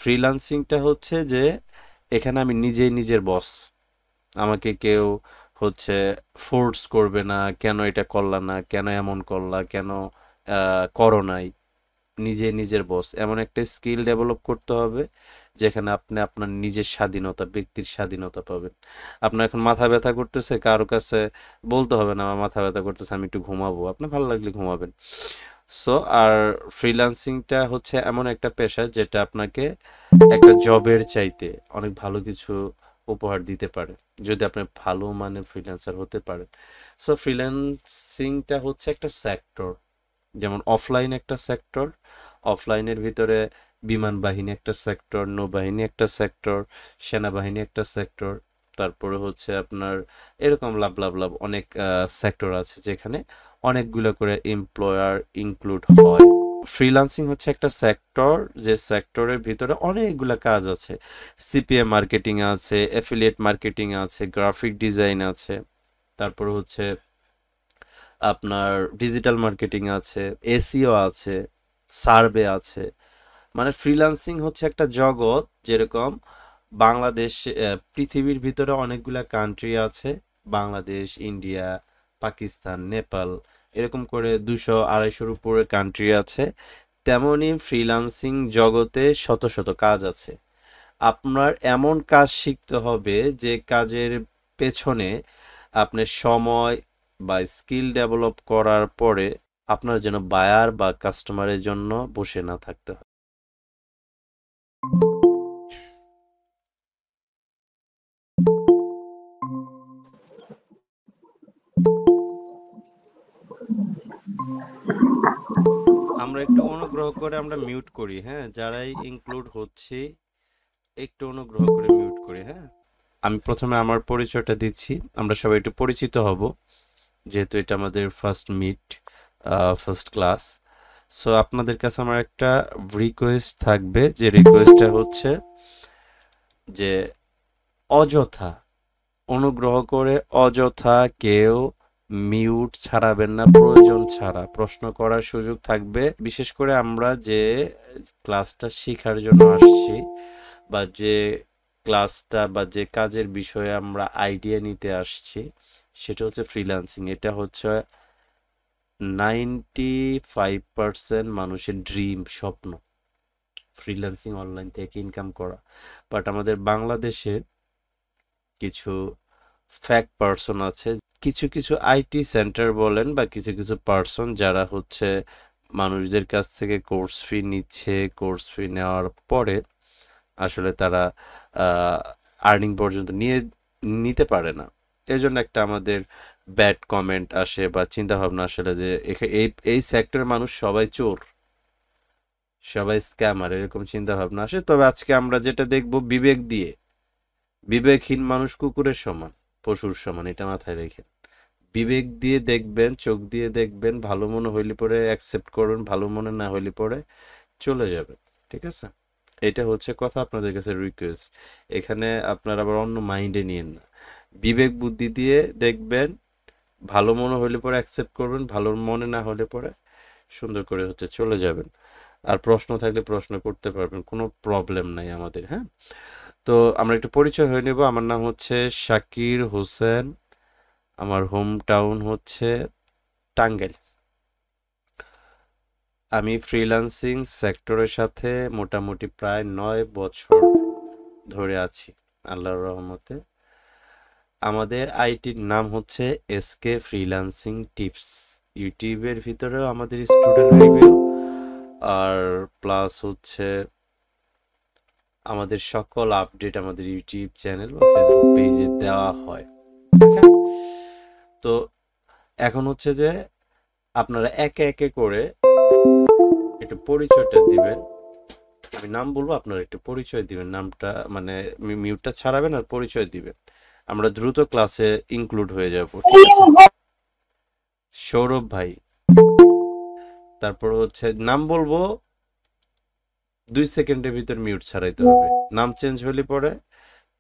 ফ্রিল্যান্সিংটা হচ্ছে যে এখানে আমি নিজেই নিজের বস। আমাকে কেউ হচ্ছে ফোর্স করবে না, কেন এটা করলা না, কেন এমন করলা, কেন করো নাই। নিজে নিজের বস এমন একটা স্কিল ডেভেলপ করতে হবে যেখানে আপনি আপনার নিজের স্বাধীনতা, ব্যক্তির স্বাধীনতা পাবেন। আপনার এখন মাথা ব্যথা করতেছে, কারো কাছে বলতে হবে না আমার মাথা ব্যথা করতেছে, আমি একটু ঘুমাবো, আপনার ভালো লাগলে ঘুমাবেন। সো আর ফ্রিল্যান্সিংটা হচ্ছে এমন একটা পেশা যেটা আপনাকে একটা জবের চাইতে অনেক ভালো কিছু উপহার দিতে পারে যদি আপনি ভালো মানের ফ্রিল্যান্সার হতে পারেন। সো ফ্রিল্যান্সিংটা হচ্ছে একটা সেক্টর, যেমন অফলাইন একটা সেক্টর, অফলাইনের ভিতরে বিমান বাহিনী একটা সেক্টর, নৌবাহিনী একটা সেক্টর, সেনাবাহিনী একটা সেক্টর, তারপরে হচ্ছে আপনার এরকম লাভ লাভ লাভ অনেক সেক্টর আছে যেখানে অনেকগুলো করে এমপ্লয়ার ইনক্লুড হয়। ফ্রিল্যান্সিং হচ্ছে একটা সেক্টর, যে সেক্টরের ভিতরে অনেকগুলা কাজ আছে। সিপিএ মার্কেটিং আছে, অ্যাফিলিয়েট মার্কেটিং আছে, গ্রাফিক ডিজাইন আছে, তারপর হচ্ছে আপনার ডিজিটাল মার্কেটিং আছে, এসইও আছে, সার্ভে আছে। মানে ফ্রিল্যান্সিং হচ্ছে একটা জগৎ, যেরকম বাংলাদেশ, পৃথিবীর ভিতরে অনেকগুলা কান্ট্রি আছে, বাংলাদেশ, ইন্ডিয়া, পাকিস্তান, নেপাল, এরকম করে 200-250-র উপরে কান্ট্রি আছে। তেমনি ফ্রিল্যান্সিং জগতে শত শত কাজ আছে। আপনার এমন কাজ শিখতে হবে যে কাজের পেছনে আপনার সময় বা স্কিল ডেভেলপ করার পরে আপনার যেন বায়ার বা কাস্টমারের জন্য বসে না থাকতে হয়। আমরা একটু অনুগ্রহ করে আমরা মিউট করি, হ্যাঁ, যারাই ইনক্লুড হচ্ছে একটু অনুগ্রহ করে মিউট করি, হ্যাঁ। আমি প্রথমে আমার পরিচয়টা দিচ্ছি, আমরা সবাই একটু পরিচিত হব, যেহেতু এটা আমাদের first meet, first class. So আপনাদের কাছে আমার একটা রিকোয়েস্ট থাকবে, যে রিকোয়েস্টটা হচ্ছে যে অযথা, অনুগ্রহ করে অযথা কেউ মিউট ছাড়াবেন না, প্রয়োজন ছাড়া প্রশ্ন করার সুযোগ থাকবে। বিশেষ করে আমরা যে ক্লাসটা শেখার জন্য আসছি, বা যে ক্লাসটা বা যে কাজের বিষয়ে আমরা আইডিয়া নিতে আসছি, সেটা হচ্ছে ফ্রিল্যান্সিং। এটা হচ্ছে 95% মানুষের ড্রিম, স্বপ্ন, ফ্রিল্যান্সিং অনলাইন থেকে ইনকাম করা। বাট আমাদের বাংলাদেশে কিছু ফ্যাক পার্সন আছে, কিছু কিছু আইটি সেন্টার বলেন বা কিছু কিছু পার্সন যারা হচ্ছে মানুষদের কাছ থেকে কোর্স ফি নিচ্ছে, কোর্স ফি নেওয়ার পরে আসলে তারা আর্নিং পর্যন্ত নিতে পারে না। এই জন্য একটা আমাদের ব্যাড কমেন্ট আসে বা চিন্তা ভাবনা আসলে যে এই এই সেক্টরের মানুষ সবাই চোর, সবাই স্ক্যামার, এরকম চিন্তা ভাবনা আসে। তবে আজকে আমরা যেটা দেখব বিবেক দিয়ে, বিবেকহীন মানুষ কুকুরের সমান, পশুর সমান, এটা মাথায় রেখে বিবেক দিয়ে দেখবেন, চোখ দিয়ে দেখবেন, ভালো মনে হইলে পরে অ্যাকসেপ্ট করবেন, ভালো মনে না হইলে পরে চলে যাবেন। ঠিক আছে, এটা হচ্ছে কথা, আপনাদের কাছে রিকোয়েস্ট। এখানে আপনারা আবার অন্য মাইন্ডে নিয়েন না, বিবেক বুদ্ধি দিয়ে দেখবেন, ভালো মনে হইলে পরে অ্যাকসেপ্ট করবেন, ভালো মনে না হলে পরে সুন্দর করে হচ্ছে চলে যাবেন। আর প্রশ্ন থাকলে প্রশ্ন করতে পারবেন, কোনো প্রবলেম নাই আমাদের, হ্যাঁ। তো আমরা একটু পরিচয় হয়ে নেব। আমার নাম হচ্ছে শাকির হোসেন, আমার হোম টাউন হচ্ছে টাঙ্গাইল। আমি ফ্রিল্যান্সিং সেক্টরের সাথে মোটামুটি প্রায় 9 বছর ধরে আছি, আল্লাহর রহমতে। আমাদের আইটির নাম হচ্ছে এসকে ফ্রিল্যান্সিং টিপস। ইউটিউবের ভিতরেও আমাদের স্টুডেন্ট রিভিউ, আর প্লাস হচ্ছে আমাদের সকল আপডেট আমাদের ইউটিউব চ্যানেল বা ফেসবুক পেজে দেওয়া হয়। ওকে, তো এখন হচ্ছে যে আপনারা একে একে করে একটু পরিচয়টা দিবেন। আমি নাম বলবো, আপনারা একটু পরিচয় দিবেন, নামটা মানে মিউটটা ছাড়াবেন আর পরিচয় দিবেন। আমরা দ্রুত ক্লাসে ইনক্লুড হয়ে যাব, ঠিক আছে। সৌরভ ভাই, তারপর হচ্ছে নাম বলবো, 2 সেকেন্ডের ভিতর মিউট ছাড়াইতে হবে। নাম চেঞ্জ হলে পরে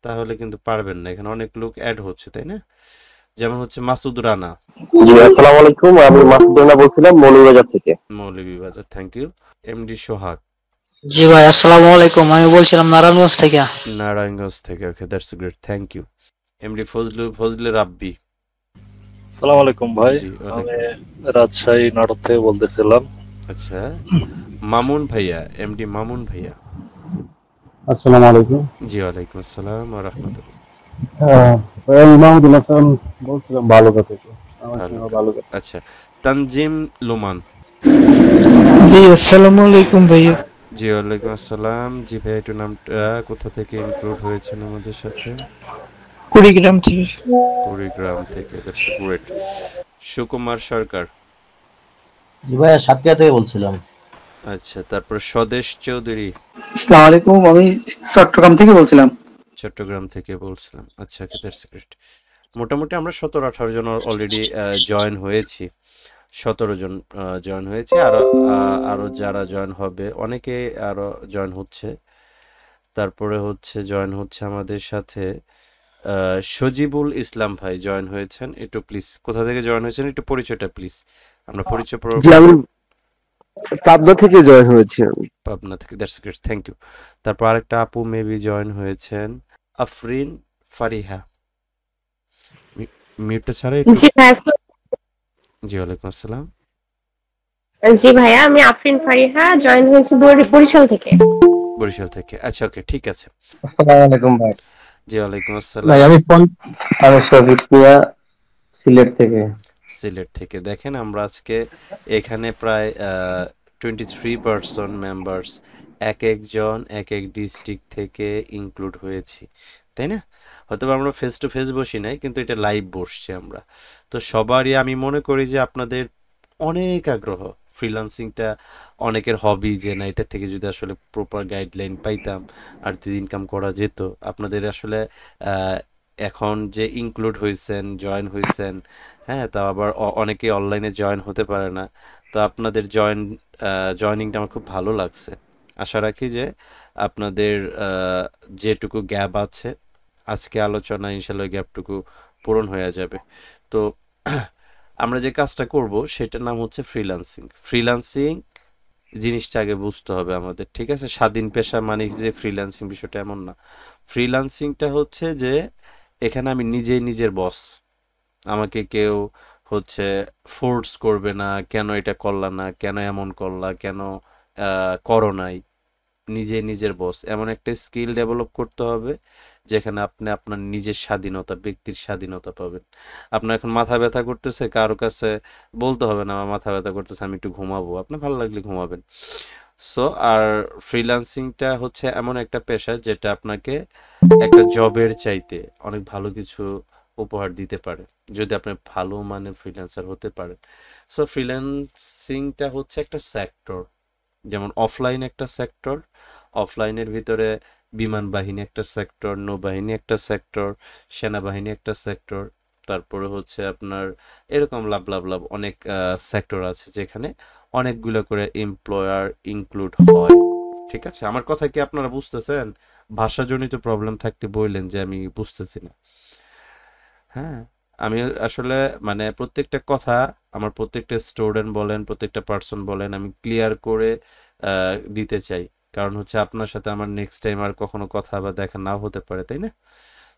তাহলে কিন্তু পারবেন না, এখানে অনেক লোক অ্যাড হচ্ছে, তাই না। যেমন হচ্ছে মাসুদ রানা। জি, আসসালামু আলাইকুম। আমি মাসুদ রানা বলছিলাম মৌলভীবাজার থেকে। Moulvibazar, thank you. MD Sohag. জি ভাই, আসসালামু আলাইকুম। আমি বলছিলাম নারায়ণগঞ্জ থেকে। নারায়ণগঞ্জ থেকে। Okay, that's great, thank you. MD Fazle Rabbi. সালাম আলাইকুম ভাই। জি, আমি ওয়ালাইকুম আসসালাম। রাজশাহী নাটোর থেকে বলতেছিলাম। আচ্ছা, মামুন ভাইয়া, এমডি মামুন ভাইয়া। আসসালামু আলাইকুম। জি, ওয়ালাইকুম আসসালাম ওয়া রাহমাতুল্লাহ। আমি মাহমুদুল হাসান বলছিলাম ভালুকা থেকে। আমার ভালো সঙ্গে কাজ। ভালুকা। আচ্ছা, তানজিম লোমান। জি আসসালামু আলাইকুম ভাইয়া। জি, ওয়ালাইকুম আসসালাম। জি ভাইয়া, একটু নামটা কোথা থেকে ইনক্লুড হয়েছেন আমাদের সাথে? কুড়িগ্রাম থেকে। কুড়িগ্রাম থেকে, দ্যাটস গ্রেট। সুকুমার সরকার। জি ভাইয়া, সাতক্ষীরা থেকে বলছিলাম। আচ্ছা, তারপর স্বদেশ চৌধুরী। আসসালামু আলাইকুম, আমি চট্টগ্রাম থেকে বলছিলাম। চট্টগ্রাম থেকে বলছিলাম। আচ্ছা, ওকে, দ্যাটস গ্রেট। মোটামুটি আমরা 17-18 জন অলরেডি জয়েন হয়েছি। 17 জন জয়েন হয়েছে, আরো যারা জয়েন হবে অনেকে আরো জয়েন হচ্ছে। তারপরে হচ্ছে জয়েন হচ্ছে আমাদের সাথে সজিবুল ইসলাম ভাই জয়েন হয়েছেন। একটু প্লিজ কোথা থেকে জয়েন হয়েছেন একটু পরিচয়টা প্লিজ। আমরা পরিচয় জি, আমি পাবনা থেকে জয়েন হয়েছি আমি। পাবনা থেকে, দ্যাটস গ্রেট, থ্যাংক ইউ। তারপর আরেকটা আপু মেবি জয়েন হয়েছেন, আফরিন ফারিহা। মিউটটা ছাড়া একটু। জি ভাইয়া, জি, ওয়ালাইকুম আসসালাম। জি ভাইয়া, আমি আফরিন ফারিহা, জয়েন হয়েছি বরিশাল থেকে। বরিশাল থেকে, আচ্ছা, ওকে, ঠিক আছে। আসসালামু আলাইকুম ভাই। জি, ওয়ালাইকুম ভাই আসসালাম। আমি শফিক মিয়া, সিলেট থেকে। সিলেট থেকে। দেখেন আমরা আজকে এখানে প্রায় 23 পার্সন মেম্বার্স, এক একজন এক এক ডিস্ট্রিক্ট থেকে ইনক্লুড হয়েছি, তাই না? হয়তো বা আমরা ফেস টু ফেস বসি নাই, কিন্তু এটা লাইভ বসছি আমরা। তো সবারই আমি মনে করি যে আপনাদের অনেক আগ্রহ ফ্রিল্যান্সিংটা, অনেকের হবি যে না এটা থেকে যদি আসলে প্রপার গাইডলাইন পাইতাম আর যদি ইনকাম করা যেত। আপনাদের আসলে আহ, এখন যে ইনক্লুড হয়েছেন, জয়েন হয়েছেন, হ্যাঁ, তাও আবার অনেকেই অনলাইনে জয়েন হতে পারে না। তো আপনাদের জয়েনিংটা আমার খুব ভালো লাগছে। আশা রাখি যে আপনাদের যেটুকু গ্যাপ আছে আজকে আলোচনা ইনশাল্লাহ গ্যাপটুকু পূরণ হয়ে যাবে। তো আমরা যে কাজটা করব সেটার নাম হচ্ছে ফ্রিল্যান্সিং। ফ্রিল্যান্সিং জিনিসটা আগে বুঝতে হবে আমাদের, ঠিক আছে? স্বাধীন পেশা মানে যে ফ্রিল্যান্সিং বিষয়টা এমন না। ফ্রিল্যান্সিংটা হচ্ছে যে এখানে আমি নিজেই নিজের বস। আমাকে কেউ হচ্ছে ফোর্স করবে না, কেন এটা করলা না, কেন এমন করলা, কেন করো নাই। নিজে নিজের বস এমন একটা স্কিল ডেভেলপ করতে হবে যেখানে আপনি আপনার নিজের স্বাধীনতা, ব্যক্তির স্বাধীনতা পাবেন। আপনার এখন মাথা ব্যথা করতেছে, কারো কাছে বলতে হবে না আমার মাথা ব্যথা করতেছে, আমি একটু ঘুমাবো, আপনার ভালো লাগলে ঘুমাবেন। সো আর ফ্রিল্যান্সিংটা হচ্ছে এমন একটা পেশা যেটা আপনাকে একটা জবের চাইতে অনেক ভালো কিছু উপহার দিতে পারে যদি আপনি ভালো মানের ফ্রিল্যান্সার হতে পারেন। সো ফ্রিল্যান্সিংটা হচ্ছে একটা সেক্টর, যেমন অফলাইন একটা সেক্টর, অফলাইনের ভিতরে বিমান বাহিনী একটা সেক্টর, নৌবাহিনী একটা সেক্টর, সেনাবাহিনী একটা সেক্টর, তারপরে হচ্ছে আপনার এরকম লাভ লাভ লাভ অনেক সেক্টর আছে যেখানে অনেকগুলো করে এমপ্লয়ার ইনক্লুড হয়। ঠিক আছে, আমার কথা কি আপনারা বুঝতেছেন? ভাষাজনিত প্রবলেম থাকতে বললেন যে আমি বুঝতেছি না। হ্যাঁ, আমি আসলে মানে প্রত্যেকটা কথা আমার প্রত্যেকটা স্টুডেন্ট বলেন, প্রত্যেকটা পার্সন বলেন, আমি ক্লিয়ার করে দিতে চাই। কারণ হচ্ছে আপনার সাথে আমার নেক্সট টাইম আর কখনো কথা বা দেখা নাও হতে পারে, তাই না?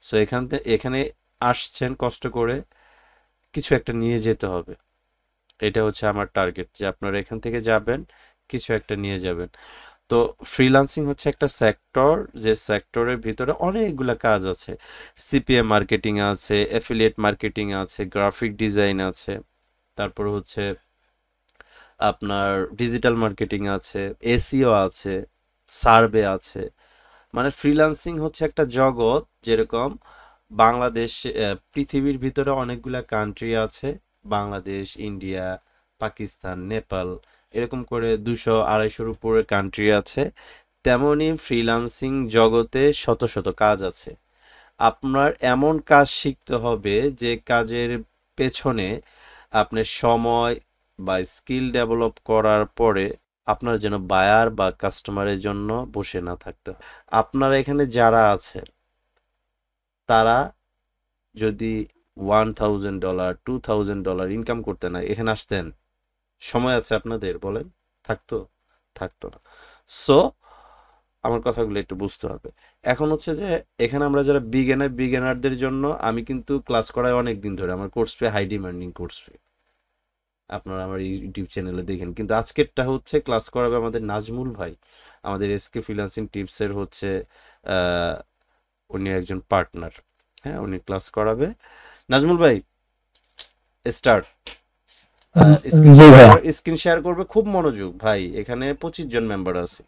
সো এখানে আসছেন কষ্ট করে, কিছু একটা নিয়ে যেতে হবে। এটা হচ্ছে আমার টার্গেট যে আপনারা এখান থেকে যাবেন, কিছু একটা নিয়ে যাবেন। তো ফ্রিল্যান্সিং হচ্ছে একটা সেক্টর, যে সেক্টরের ভিতরে অনেকগুলা কাজ আছে। সিপিএম মার্কেটিং আছে, অ্যাফিলিয়েট মার্কেটিং আছে, গ্রাফিক ডিজাইন আছে, তারপর হচ্ছে আপনার ডিজিটাল মার্কেটিং আছে, এসইও আছে, সার্ভে আছে। মানে ফ্রিল্যান্সিং হচ্ছে একটা জগৎ, যেরকম বাংলাদেশ, পৃথিবীর ভিতরে অনেকগুলা কান্ট্রি আছে, বাংলাদেশ, ইন্ডিয়া, পাকিস্তান, নেপাল, এরকম করে 200-250-র উপরে কান্ট্রি আছে। তেমনি ফ্রিল্যান্সিং জগতে শত শত কাজ আছে। আপনার এমন কাজ শিখতে হবে যে কাজের পেছনে আপনার সময় বা স্কিল ডেভেলপ করার পরে আপনার যেন বায়ার বা কাস্টমারের জন্য বসে না থাকতে হয়। আপনারা এখানে যারা আছেন তারা যদি $1000, $2000 ইনকাম করতে না এখানে আসতেন, সময় আছে আপনাদের বলেন? থাকতো? থাকতো না। সো আমার কথাগুলো একটু বুঝতে হবে। এখন হচ্ছে যে এখানে আমরা যারা বিগিনারদের জন্য আমি কিন্তু ক্লাস করাই অনেক দিন ধরে, আমার course fee high demanding course fee, আপনারা আমার ইউটিউব চ্যানেলে দেখেন। কিন্তু আজকেরটা হচ্ছে ক্লাস করাবে আমাদের নাজমুল ভাই, আমাদের এসকে ফ্রিল্যান্সিং টিপসের হচ্ছে আহ, উনি একজন পার্টনার। হ্যাঁ, উনি ক্লাস করাবে। নাজমুল ভাই স্টার্ট। জি ভাইয়া। স্ক্রিন শেয়ার করবে, খুব মনোযোগ ভাই, এখানে 25 জন মেম্বার আছে,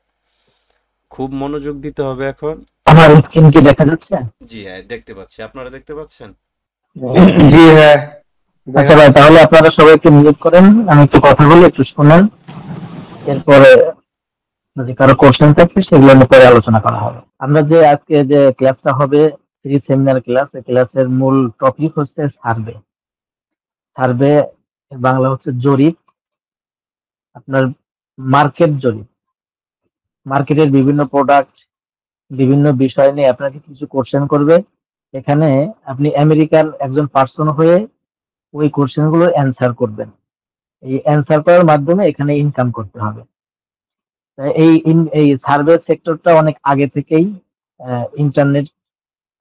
খুব মনোযোগ দিতে হবে এখন। আমার স্ক্রিন কি দেখা যাচ্ছে? জি হ্যাঁ, দেখতে পাচ্ছি, আপনারা দেখতে পাচ্ছেন? জি হ্যাঁ। আচ্ছা ভাই, তাহলে আপনারা সবাই একটু মিউট করেন, আমি একটু কথা বলি, একটু শুনেন। এরপরে যদি কারো কোশ্চেন থাকে সেগুলো নিয়ে পরে আলোচনা করা হবে। আমরা যে আজকে যে ক্লাসটা হবে, ফ্রি সেমিনার ক্লাস, এই ক্লাসের মূল টপিক হচ্ছে সার্ভে। সার্ভে বাংলা হচ্ছে জরিপ, আপনার মার্কেট জরিপ। মার্কেটের বিভিন্ন প্রোডাক্ট, বিভিন্ন বিষয় নিয়ে আপনাকে কিছু কোশ্চেন করবে। এখানে আপনি আমেরিকান একজন পার্সন হয়ে ওই কোশ্চেন গুলো অ্যান্সার করবেন। এই অ্যান্সার করার মাধ্যমে এখানে ইনকাম করতে হবে। তাই এই সার্ভে সেক্টরটা অনেক আগে থেকেই, ইন্টারনেট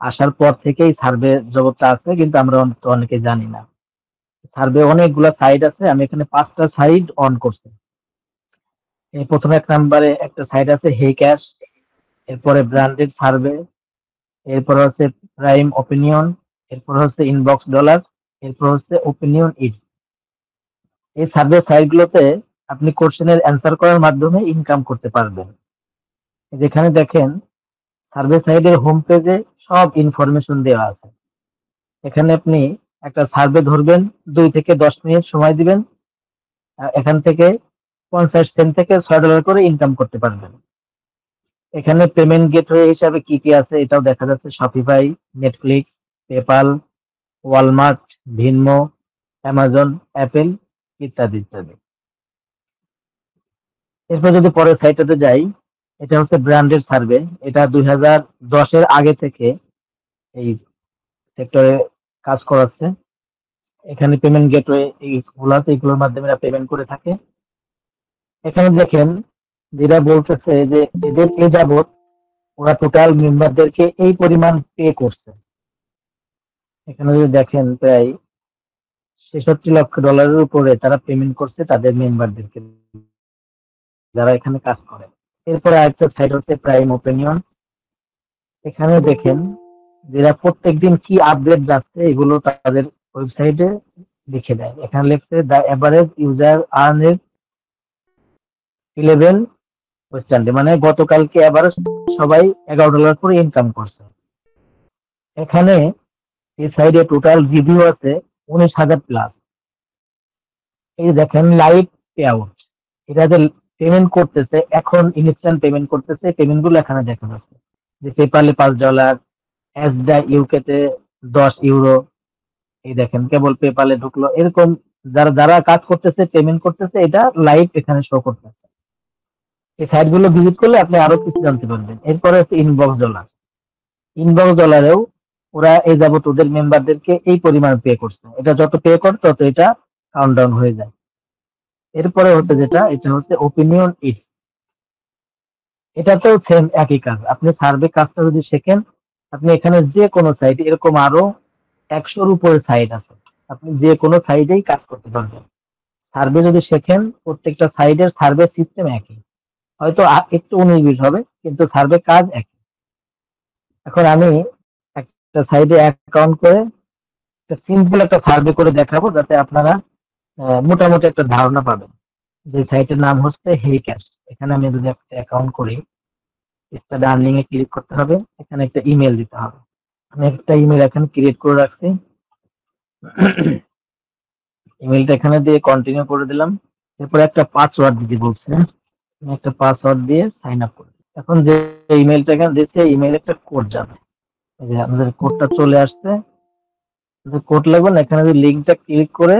আসার পর থেকেই সার্ভে জগৎটা আছে, কিন্তু আমরা অনেকে জানি না। সার্ভে অনেকগুলা সাইট আছে, আমি এখানে 5টা সাইট অন করছি। এই প্রথমে 1 নম্বরে একটা সাইট আছে হে ক্যাশ, এরপরে ব্র্যান্ডেড সার্ভে, এরপর হচ্ছে প্রাইম ওপিনিয়ন, এরপর হচ্ছে ইনবক্স ডলার, এরপর হচ্ছে ওপিনিয়ন ইটস। এই সার্ভে সাইট গুলোতে আপনি কোশ্চেনের অ্যান্সার করার মাধ্যমে ইনকাম করতে পারবেন। যেখানে দেখেন সার্ভে সাইটের হোম পেজে সব ইনফরমেশন দেওয়া আছে। এখানে আপনি একটা সার্ভে ধরবেন, 2 থেকে 10 মিনিট সময় দিবেন, এখান থেকে 50 সেন্ট থেকে $6 করে ইনকাম করতে পারবেন। এখানে পেমেন্ট গেটওয়ে হিসাবে কি কি আছে এটাও দেখা যাচ্ছে, Shopify, Netflix, PayPal, Walmart, Venmo, Amazon, Apple ইত্যাদি ইত্যাদি। এরপর যদি পরের সাইটটাতে যাই, এটা হচ্ছে ব্র্যান্ডেড সার্ভে। এটা 2010-এর আগে থেকে এই সেক্টরে কাজ করাচ্ছে। এখানে পেমেন্ট গেটওয়ে এইগুলো আছে, এগুলোর মাধ্যমে এরা পেমেন্ট করে থাকে। এখানে দেখেন যেটা বলতেছে যে এদের এ যাবৎ ওরা টোটাল মেম্বারদেরকে এই পরিমাণ পে করছে। এখানে যদি দেখেন প্রায় $66 লক্ষ উপরে তারা পেমেন্ট করছে তাদের মেম্বারদেরকে, যারা এখানে কাজ করে। এরপরে আরেকটা সাইট হচ্ছে প্রাইম ওপিনিয়ন। এখানে দেখেন যারা প্রত্যেকদিন কি আপডেট যাচ্ছে এগুলো তাদের ওয়েবসাইটে লিখে দেয়। এখানে লিখছে দ্য এভারেজ ইউজার আর্নের 11 ওয়েস্টার্ন, মানে গতকালকে এভারেজ সবাই $11 করে ইনকাম করছে। এখানে এই সাইডে টোটাল রিভিউ আছে 19,000+। এই দেখেন লাইভ পে আউট, এটা যে পেমেন্ট করতেছে এখন, ইনস্ট্যান্ট পেমেন্ট করতেছে, পেমেন্ট গুলো এখানে দেখা যাচ্ছে যে পেপালে $5, এসডা ইউকেতে €10। এই দেখেন কেবল পেপালে ঢুকলো, এরকম যারা যারা কাজ করতেছে পেমেন্ট করতেছে, এটা লাইভ এখানে শো করতেছে। এই সাইট গুলো ভিজিট করলে আপনি আরো কিছু জানতে পারবেন। এরপরে হচ্ছে ইনবক্স ডলার। ইনবক্স ডলারেও ওরা এই যাবত ওদের মেম্বারদেরকে এই পরিমাণ পে করছে, এটা যত পে করে তত এটা কাউন্টডাউন হয়ে যায়। এরপরে হচ্ছে যেটা, এটা হচ্ছে ওপিনিয়ন ইটস। এটাতেও সেম একই কাজ, আপনি সার্ভে কাজটা যদি শেখেন, আপনি এখানে যে কোনো সাইট, এরকম আরো 100-র উপরে সাইট আছে, আপনি যে কোনো সাইটেই কাজ করতে পারবেন। সার্ভে যদি শেখেন, প্রত্যেকটা সাইডের সার্ভে সিস্টেম একই, হয়তো একটু 19-20 হবে, কিন্তু সার্ভে কাজ একই। এখন আমি একটা সাইডে অ্যাকাউন্ট করে একটা সিম্পল একটা সার্ভে করে দেখাবো, যাতে আপনারা মোটামুটি একটা ধারণা পাবেন। যে সাইটের নাম হচ্ছে হে ক্যাশ। এখানে আমি যদি একটা অ্যাকাউন্ট করি, স্টার্ট আর্নিং এ ক্লিক করতে হবে, এখানে একটা ইমেল দিতে হবে। আমি একটা ইমেল এখানে ক্রিয়েট করে রাখছি, ইমেলটা এখানে দিয়ে কন্টিনিউ করে দিলাম। এরপর একটা পাসওয়ার্ড দিতে বলছে, আমি একটা পাসওয়ার্ড দিয়ে সাইন আপ করি। এখন যে ইমেলটা এখানে দিয়েছে, ইমেইলে একটা কোড যাবে। এই যে আমাদের কোডটা চলে আসছে, কোড লাগবে না, এখানে যদি লিঙ্কটা ক্লিক করে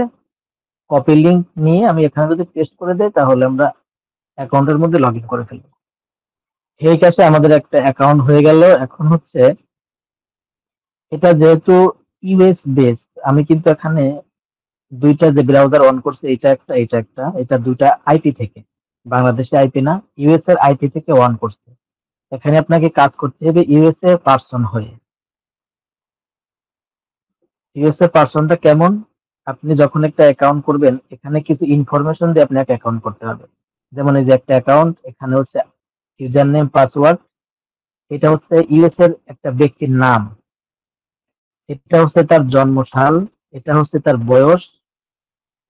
কপি লিঙ্ক নিয়ে আমি এখানে যদি পেস্ট করে দেই, তাহলে আমরা অ্যাকাউন্টের মধ্যে লগ ইন করে ফেলবো। এই কাছে আমাদের একটা অ্যাকাউন্ট হয়ে গেল। এখন হচ্ছে এটা যেহেতু ইউএস বেস, আমি কিন্তু এখানে দুইটা যে ব্রাউজার অন করছে, এটা একটা এটা একটা, এটা দুইটা আইপি থেকে, বাংলাদেশে আইপি না, ইউএস এর আইপি থেকে অন করছে। এখানে আপনাকে কাজ করতে হবে ইউএসএ পার্সন হয়ে। ইউএসএ পার্সনটা কেমন? আপনি যখন একটা অ্যাকাউন্ট করবেন, এখানে কিছু ইনফরমেশন দিয়ে আপনাকে অ্যাকাউন্ট করতে হবে। যেমন এই যে একটা অ্যাকাউন্ট, এখানে হচ্ছে ইউজার নেম, পাসওয়ার্ড, এটা হচ্ছে ইউএস এর একটা ব্যক্তির নাম, এটা হচ্ছে তার জন্মসাল, এটা হচ্ছে তার বয়স,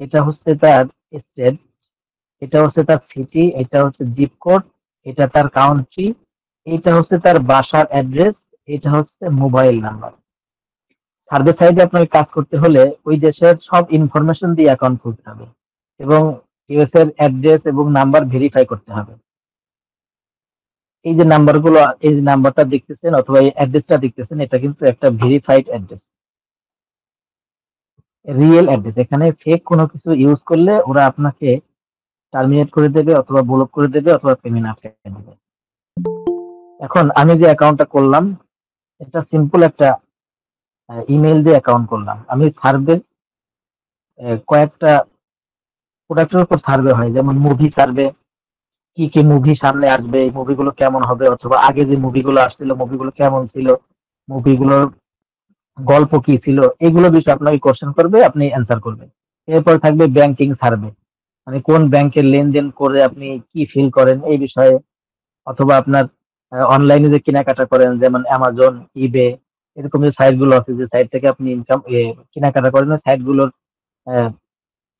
এটা হচ্ছে তার স্টেট, এটা হচ্ছে তার সিটি, এটা হচ্ছে জিপ কোড, এটা তার কাউন্ট্রি, এটা হচ্ছে তার বাসার অ্যাড্রেস, এটা হচ্ছে মোবাইল নাম্বার। সার্ভে সাইডে আপনাকে কাজ করতে হলে ওই দেশের সব ইনফরমেশন দিয়ে অ্যাকাউন্ট খুলতে হবে এবং ইউএস এর অ্যাড্রেস এবং নাম্বার ভেরিফাই করতে হবে। এই যে নাম্বারগুলো, এই যে নাম্বারটা দেখতেছেন অথবা এই অ্যাড্রেসটা দেখতেছেন, এটা কিন্তু একটা ভেরিফাইড অ্যাড্রেস, রিয়েল অ্যাড্রেস। এখানে ফেক কোনো কিছু ইউজ করলে ওরা আপনাকে টার্মিনেট করে দেবে অথবা ব্লক করে দেবে অথবা পেমেন্ট আটকে দেবে। এখন আমি যে অ্যাকাউন্টটা করলাম, এটা সিম্পল একটা ইমেল দিয়ে অ্যাকাউন্ট করলাম। আমি সার্ভে কয়েকটা প্রোডাক্টের উপর সার্ভে হয়, যেমন মুভি সার্ভে, কি কি মুভি সামনে আসবে, এই মুভিগুলো কেমন হবে, অথবা আগে যে মুভিগুলো আসছিল মুভিগুলো কেমন ছিল, মুভিগুলোর গল্প কি ছিল, এগুলো বিষয়ে আপনাকে কোশ্চেন করবে, আপনি অ্যান্সার করবেন। এরপর থাকবে ব্যাংকিং সার্ভে, মানে কোন ব্যাংকের লেনদেন করে আপনি কি ফিল করেন এই বিষয়ে, অথবা আপনার অনলাইনে যে কেনাকাটা করেন যেমন অ্যামাজন, ইবে, এরকম যে সাইট গুলো আছে, যে সাইট থেকে আপনি ইনকাম কেনাকাটা করেন, সাইট গুলোর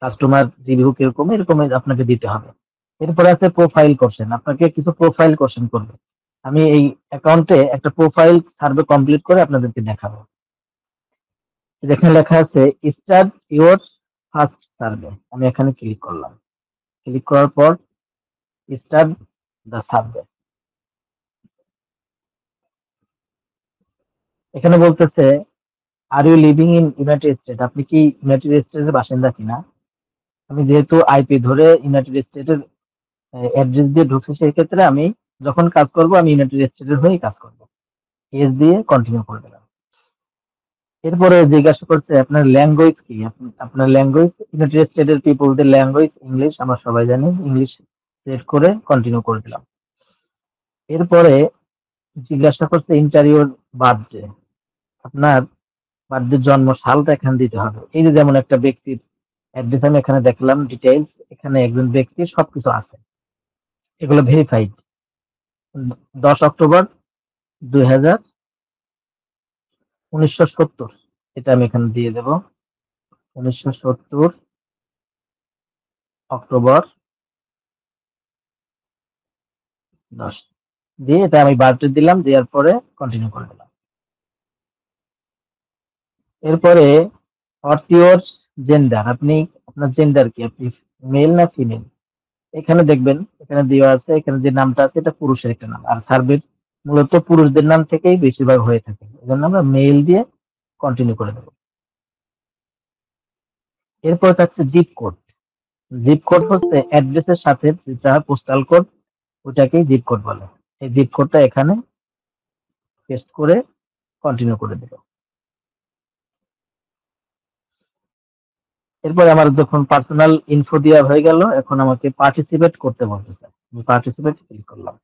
কাস্টমার রিভিউ কিরকম, এরকম আপনাকে দিতে হবে। এরপরে আছে প্রোফাইল কোশ্চেন, আপনাকে কিছু প্রোফাইল কোশ্চেন করবে। আমি এই অ্যাকাউন্টে একটা প্রোফাইল সার্ভে কমপ্লিট করে আপনাদেরকে দেখাবো। যেখানে লেখা আছে স্টার্ট ইউর ফার্স্ট সার্ভে, আমি এখানে ক্লিক করলাম। ক্লিক করার পর স্টার্ট দ্য সার্ভে, এখানে বলতেছে are you living in United State, আপনি কি ইউনাইটেড স্টেটের বাসিন্দা কিনা। আমি যেহেতু আইপি ধরে ইউনাইটেড স্টেটের অ্যাড্রেস দিয়ে ঢুকছি, সেই ক্ষেত্রে আমি যখন কাজ করব আমি ইউনাইটেড স্টেটের হয়েই কাজ করব। এস দিয়ে কন্টিনিউ করে দিলাম। এরপরে জিজ্ঞাসা করছে আপনার ল্যাঙ্গুয়েজ কি, আপনার ল্যাঙ্গুয়েজ, ইউনাইটেড স্টেটের পিপলদের ল্যাঙ্গুয়েজ ইংলিশ, আমরা সবাই জানি, ইংলিশ সিলেক্ট করে কন্টিনিউ করে দিলাম। এরপরে জিজ্ঞাসা করছে ইন্টারভিউর বার্থডে, আপনার বার্থডে জন্ম সালটা এখানে দিতে হবে। এই যে যেমন একটা ব্যক্তির অ্যাড্রেস আমি এখানে দেখলাম, ডিটেইলস, এখানে একজন ব্যক্তির সবকিছু আছে, এগুলো ভেরিফাইড। 10 অক্টোবর 1970, এটা আমি এখানে দিয়ে দেব, 1970 অক্টোবর 10 দিয়ে এটা আমি বার্থডে দিলাম, দেওয়ার পরে কন্টিনিউ করে দিলাম। এরপরে হোয়াটস ইউর জেন্ডার, আপনি আপনার জেন্ডার কি, আপনি মেল না ফিমেল, এখানে দেখবেন এখানে দেওয়া আছে, এখানে যে নামটা আছে এটা পুরুষের একটা নাম, আর সার্ভে মূলত পুরুষদের নাম থেকেই বেশিরভাগ হয়ে থাকে, এই জন্য আমরা মেল দিয়ে কন্টিনিউ করে দেবো। এরপর থাকছে জিপ কোড। জিপ কোড হচ্ছে অ্যাড্রেসের সাথে যেটা পোস্টাল কোড, ওটাকেই জিপ কোড বলে। এই জিপ কোডটা এখানে পেস্ট করে কন্টিনিউ করে দেব। এরপর আমার যখন পার্সোনাল ইনফো দেওয়া হয়ে গেল, এখন আমাকে পার্টিসিপেট করতে বলতেছে, আমি পার্টিসিপেট ক্লিক করলাম।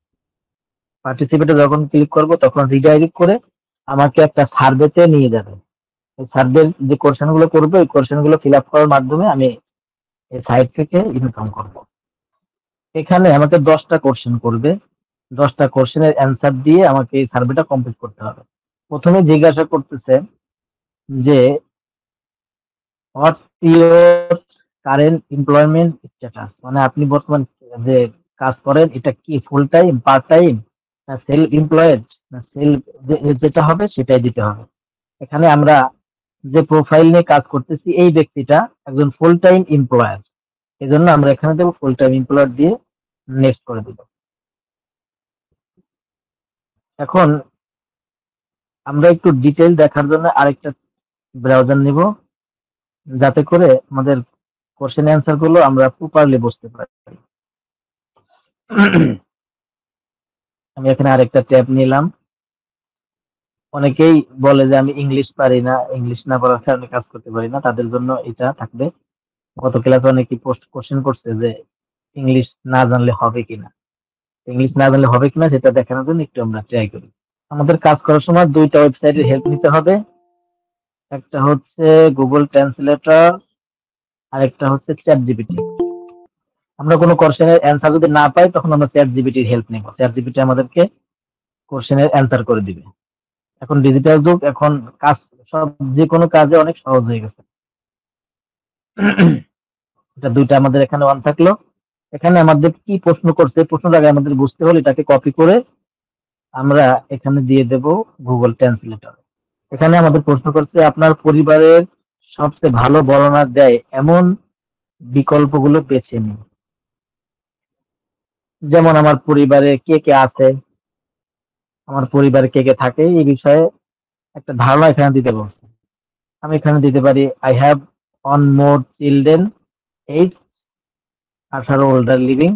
পার্টিসিপেটে যখন ক্লিক করব তখন রিডাইরেক্ট করে আমাকে একটা সার্ভেতে নিয়ে যাবে। এই সার্ভের যে কোশ্চেন গুলো করবো, এই কোশ্চেন গুলো ফিল আপ করার মাধ্যমে আমি এই সাইট থেকে ইনকাম করব। এখানে আমাকে 10টা কোশ্চেন করবে, 10টা কোশ্চেনের অ্যান্সার দিয়ে আমাকে এই সার্ভেটা কমপ্লিট করতে হবে। প্রথমে জিজ্ঞাসা করতেছে যে what's your current employment status, মানে আপনি বর্তমান যে কাজ করেন এটা কি ফুল টাইম, পার্ট টাইম, না সেলফ এমপ্লয়েড, না সেলফ, যেটা হবে সেটাই দিতে হবে। এখানে আমরা যে প্রোফাইল নিয়ে কাজ করতেছি এই ব্যক্তিটা একজন ফুল টাইম এমপ্লয়ার, এই জন্য আমরা এখানে দেবো ফুল টাইম এমপ্লয়ার দিয়ে নেক্সট করে দিব। এখন আমরা একটু ডিটেইল দেখার জন্য আরেকটা ব্রাউজার নিব, যাতে করে আমাদের কোশ্চেন অ্যান্সার গুলো আমরা প্রপারলি বুঝতে পারি। আমি এখানে আরেকটা ট্যাব নিলাম। অনেকেই বলে যে আমি ইংলিশ পারি না, ইংলিশ না পারার কারণে কাজ করতে পারি না, তাদের জন্য এটা থাকবে। গত ক্লাসে অনেকেই পোস্ট কোশ্চেন করছে যে ইংলিশ না জানলে হবে কিনা। ইংলিশ না জানলে হবে কিনা সেটা দেখানোর জন্য একটু আমরা ট্রাই করি। আমাদের কাজ করার সময় দুইটা ওয়েবসাইটের হেল্প নিতে হবে। একটা হচ্ছে গুগল ট্রান্সলেটর, আর একটা হচ্ছে চ্যাট জিপিটি। আমরা কোনো কোশ্চেনের অ্যান্সার যদি না পাই তখন আমরা চ্যাট জিপিটির হেল্প নেব। চ্যাট জিপিটি আমাদেরকে কোশ্চেনের অ্যান্সার করে দিবে। এখন ডিজিটাল যুগ, এখন কাজ সব যে কোনো কাজে অনেক সহজ হয়ে গেছে। এটা দুইটা আমাদের এখানে অন থাকলো। এখানে আমাদের কি প্রশ্ন করছে, প্রশ্নটা আগে আমাদের বুঝতে হলে এটাকে কপি করে আমরা এখানে দিয়ে দেব গুগল ট্রান্সলেটর। এখানে আমাদের প্রশ্ন করছে আপনার পরিবারের সবচেয়ে ভালো বর্ণনা দেয় এমন বিকল্পগুলো বেছে নিন। যেমন আমার পরিবারে কে কে আছে, আমার পরিবারে কে কে থাকে, এই বিষয়ে একটা ধারণা এখানে দিতে বলছে। আমি এখানে দিতে পারি I have one more children, age 18 older living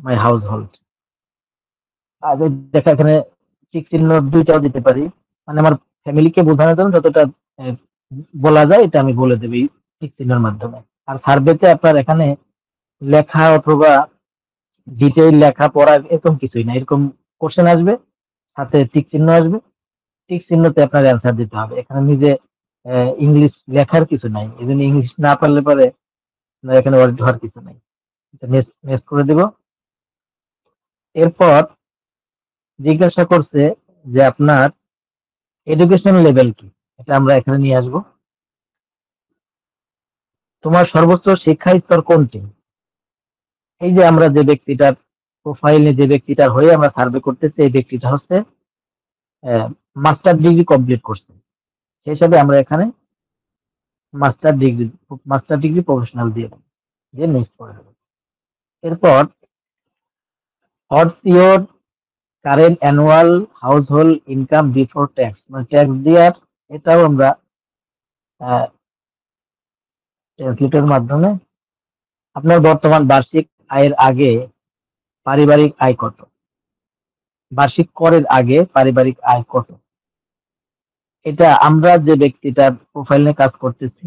my household. আর দেখা এখানে ঠিক চিহ্ন দুইটাও দিতে পারি, মানে আমার ফ্যামিলিকে বোঝানোর জন্য যতটা আহ, বলা যায় এটা আমি বলে দেবো এই ঠিক চিহ্নের মাধ্যমে। আর সার্ভেতে আপনার এখানে লেখা অথবা ডিটেইল লেখা পড়া এরকম কিছুই না, এরকম কোশ্চেন আসবে সাথে টিক চিহ্ন আসবে, টিক চিহ্নতে আপনার অ্যান্সার দিতে হবে। এখানে নিজে ইংলিশ লেখার কিছু নাই, এই জন্য ইংলিশ না পারলে পরে আপনার এখানে ওয়ার্ড হওয়ার কিছু নাই। নেক্সট করে দিব। এরপর জিজ্ঞাসা করছে যে আপনার এডুকেশন লেভেল কি, এটা আমরা এখানে নিয়ে আসবো। তোমার সর্বোচ্চ শিক্ষা স্তর কোনটি? এই যে আমরা যে ব্যক্তিটার প্রোফাইলে যে ব্যক্তিটার হয়ে আমরা সার্ভে করতেছি, এই ব্যক্তিটা হচ্ছে মাস্টার ডিগ্রি কমপ্লিট করছে, সেই হিসাবে আমরা এখানে মাস্টার ডিগ্রি প্রফেশনাল দিয়ে দেবো, দিয়ে নেক্সট করে দেবো। এরপর what's your current annual house hold income before tax, মানে ট্যাক্স দেওয়ার, এটাও আমরা ট্রান্সলেটের মাধ্যমে আপনার বর্তমান বার্ষিক আয়ের আগে পারিবারিক আয় কত, বার্ষিক করের আগে পারিবারিক আয় কত, এটা আমরা যে ব্যক্তিটার প্রোফাইল নিয়ে কাজ করতেছি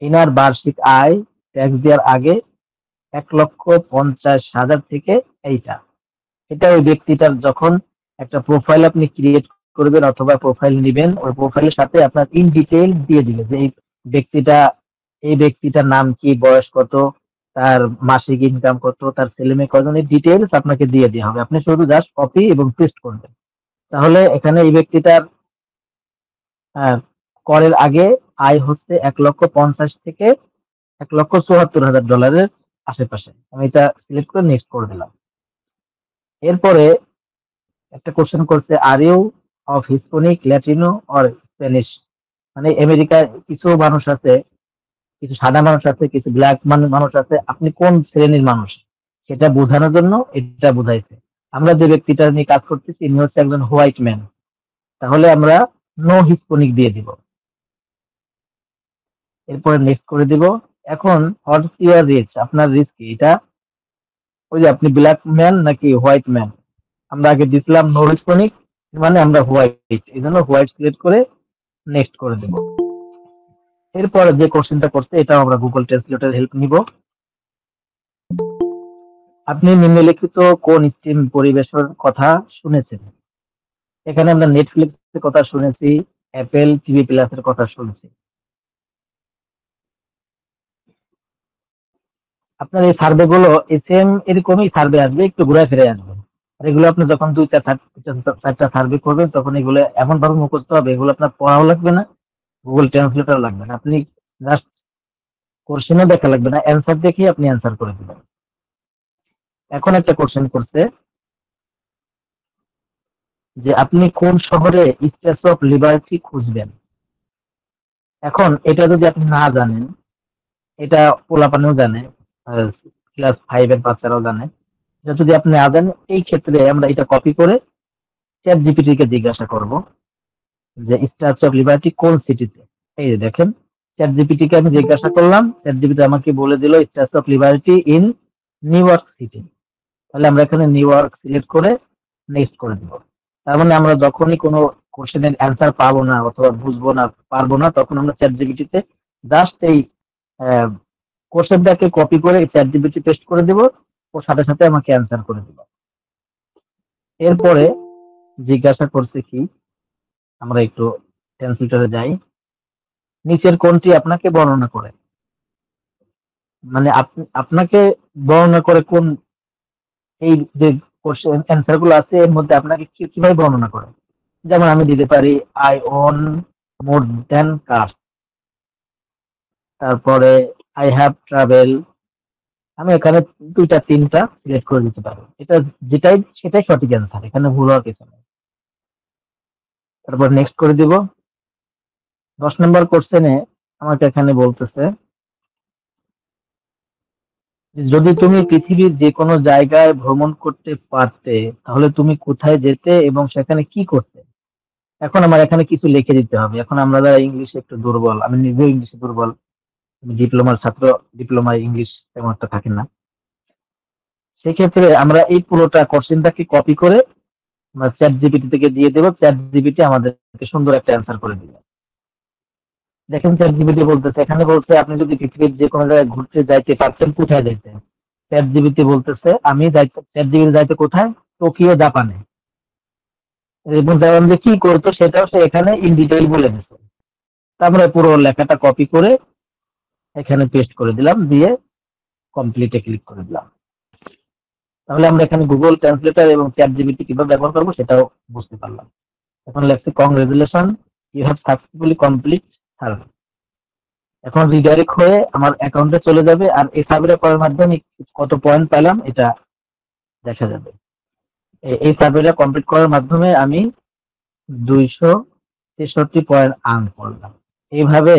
এনার বার্ষিক আয় ট্যাক্স দেওয়ার আগে 1,50,000 থেকে এইটা, এটা ওই ব্যক্তিটার যখন একটা প্রোফাইল আপনি ক্রিয়েট করবেন অথবা প্রোফাইল নেবেন, ওই প্রোফাইলের সাথে আপনার ইন ডিটেইলস দিয়ে দিবে যে ব্যক্তিটা এই ব্যক্তিটার নাম কি, বয়স কত, তার মাসিক ইনকাম কত, তার ছেলে মেয়ে কজন, এই ডিটেইলস আপনাকে দিয়ে দেওয়া হবে। আপনি শুধু জাস্ট কপি এবং পেস্ট করবেন। তাহলে এখানে এই ব্যক্তিটার করের আগে আয় হচ্ছে 1,50,000 থেকে $1,74,000 আশেপাশে। আমি এটা সিলেক্ট করে নেক্সট করে দিলাম। এরপরে একটা কোশ্চেন করছে are you of Hispanic, Latino or Spanish, মানে আমেরিকার কিছু মানুষ আছে, কিছু সাদা মানুষ আছে, কিছু ব্ল্যাক মানুষ আছে, আপনি কোন শ্রেণীর মানুষ সেটা বোঝানোর জন্য এটা বোঝাইছে। আমরা যে ব্যক্তিটা নিয়ে কাজ করতেছি ইনি হচ্ছে একজন হোয়াইট ম্যান, তাহলে আমরা নো হিস্পানিক দিয়ে দিব। এরপরে নেক্সট করে দিব। এখন হোয়াটস ইউর রিচ, আপনার রিচ কি, এটা ওই যে আপনি ব্ল্যাক ম্যান নাকি হোয়াইট ম্যান, আমরা আগে দিছিলাম নো হিস্পানিক, মানে আমরা হোয়াইট, এই জন্য হোয়াইট সিলেক্ট করে নেক্সট করে দেব। এরপরে যে কোশ্চেনটা করছে এটা আমরা গুগল ট্রান্সলেটর হেল্প নিব। আপনি নিম্নলিখিত কোন স্ট্রিম পরিবেশনের কথা শুনেছেন? এখানে আমরা নেটফ্লিক্স এর কথা শুনেছি, অ্যাপেল টিভি প্লাস এর কথা শুনেছি। আপনার এই সার্ভে গুলো সেম এরকমই সার্ভে আসবে, একটু ঘুরে ফিরে আসবে। আর এগুলো আপনি যখন 2-4টা সার্ভে করবেন তখন এগুলো এমন ভাবে মুখস্থ হবে, এগুলো আপনার পড়াও লাগবে না, গুগল ট্রান্সলেটর লাগবে না, আপনি জাস্ট কোশ্চেনও দেখা লাগবে না, অ্যান্সার দেখে আপনি অ্যান্সার করে দিবেন। এখন একটা কোশ্চেন করছে যে আপনি কোন শহরে স্ট্যাচু অফ লিবার্টি খুঁজবেন। এখন এটা যদি আপনি না জানেন, এটা পোলাপানেও জানে, ক্লাস 5 এর বাচ্চারাও জানে, এটা যদি আপনি না জানেন এই ক্ষেত্রে আমরা এটা কপি করে চ্যাট জিপিটি কে জিজ্ঞাসা করব যে স্ট্যাচু অফ লিবার্টি কোন সিটিতে। এই যে দেখেন চ্যাট জিপিটি কে আমি জিজ্ঞাসা করলাম, চ্যাট জিপিটি আমাকে বলে দিল statue of liberty in new York city. তাহলে আমরা এখানে নিউ ইয়র্ক সিলেক্ট করে নেক্সট করে দিব। তার মানে আমরা যখনই কোনো কোশ্চেনের অ্যান্সার পাবো না অথবা বুঝবো না, পারবো না, তখন আমরা চ্যাট জিপিটিতে জাস্ট এই কোশ্চেনটাকে কপি করে চ্যাট জিপিটি পেস্ট করে দিব, ওর সাথে সাথে আমাকে অ্যান্সার করে দিব। এরপরে জিজ্ঞাসা করছে কি, আমরা একটু ট্রান্সলেটরে যাই, নিচের কোনটি আপনাকে বর্ণনা করে, মানে আপনাকে বর্ণনা করে কোন, এই যে কোশ্চেন অ্যান্সার গুলো আছে এর মধ্যে আপনাকে কিভাবে বর্ণনা করে। যেমন আমি দিতে পারি I own more than cars, তারপরে আই হ্যাভ ট্রাভেল। আমি এখানে দুইটা তিনটা সিলেক্ট করে দিতে পারি, এটা সেটাই সঠিক অ্যান্সার, এখানে ভুল হওয়ার কিছু নেই। তারপর নেক্সট করে দিব। 10 নম্বর কোশ্চেনে আমাকে এখানে বলতেছে যে যদি তুমি পৃথিবীর যে কোনো জায়গায় ভ্রমণ করতে পারতে তাহলে তুমি কোথায় যেতে এবং সেখানে কি করতে। এখন আমার এখানে কিছু লিখে দিতে হবে। এখন আমরা যারা ইংলিশে একটু দুর্বল, আমি নিজেও ইংলিশে দুর্বল, আমি ডিপ্লোমার ছাত্র, ডিপ্লোমায় ইংলিশ তেমন একটা থাকে না, সেক্ষেত্রে আমরা এই পুরোটা কোশ্চেনটাকে কপি করে আমরা চ্যাট জিপিটি থেকে দিয়ে দেবো, চ্যাট জিপিটি আমাদেরকে সুন্দর একটা অ্যান্সার করে দিবে। দেখেন চ্যাট জিপিটি বলতেছে, এখানে বলছে আপনি যদি পৃথিবীর যে কোনো জায়গায় ঘুরতে যাইতে পারতেন কোথায় যেতেন। চ্যাট জিপিটি বলতেছে আমি যাইতে, চ্যাট জিপিটি যাইতে কোথায়, টোকিও জাপানে। এবং যেমন যে কি করতো সেটাও সে এখানে ইন ডিটেইল বলে দিচ্ছে। তারপরে পুরো লেখাটা কপি করে এখানে পেস্ট করে দিলাম, দিয়ে কমপ্লিটে ক্লিক করে দিলাম। তাহলে আমরা এখানে গুগল ট্রান্সলেটর এবং চ্যাট জিপিটি কিভাবে ব্যবহার করবো সেটাও বুঝতে পারলাম। এখন লেখছে congratulation, you have successfully complete survey. এখন রিডাইরেক্ট হয়ে আমার অ্যাকাউন্টে চলে যাবে, আর এই সার্ভে করার মাধ্যমে কত পয়েন্ট পেলাম এটা দেখা যাবে। এই সার্ভেটা কমপ্লিট করার মাধ্যমে আমি 263 পয়েন্ট আর্ন করলাম। এইভাবে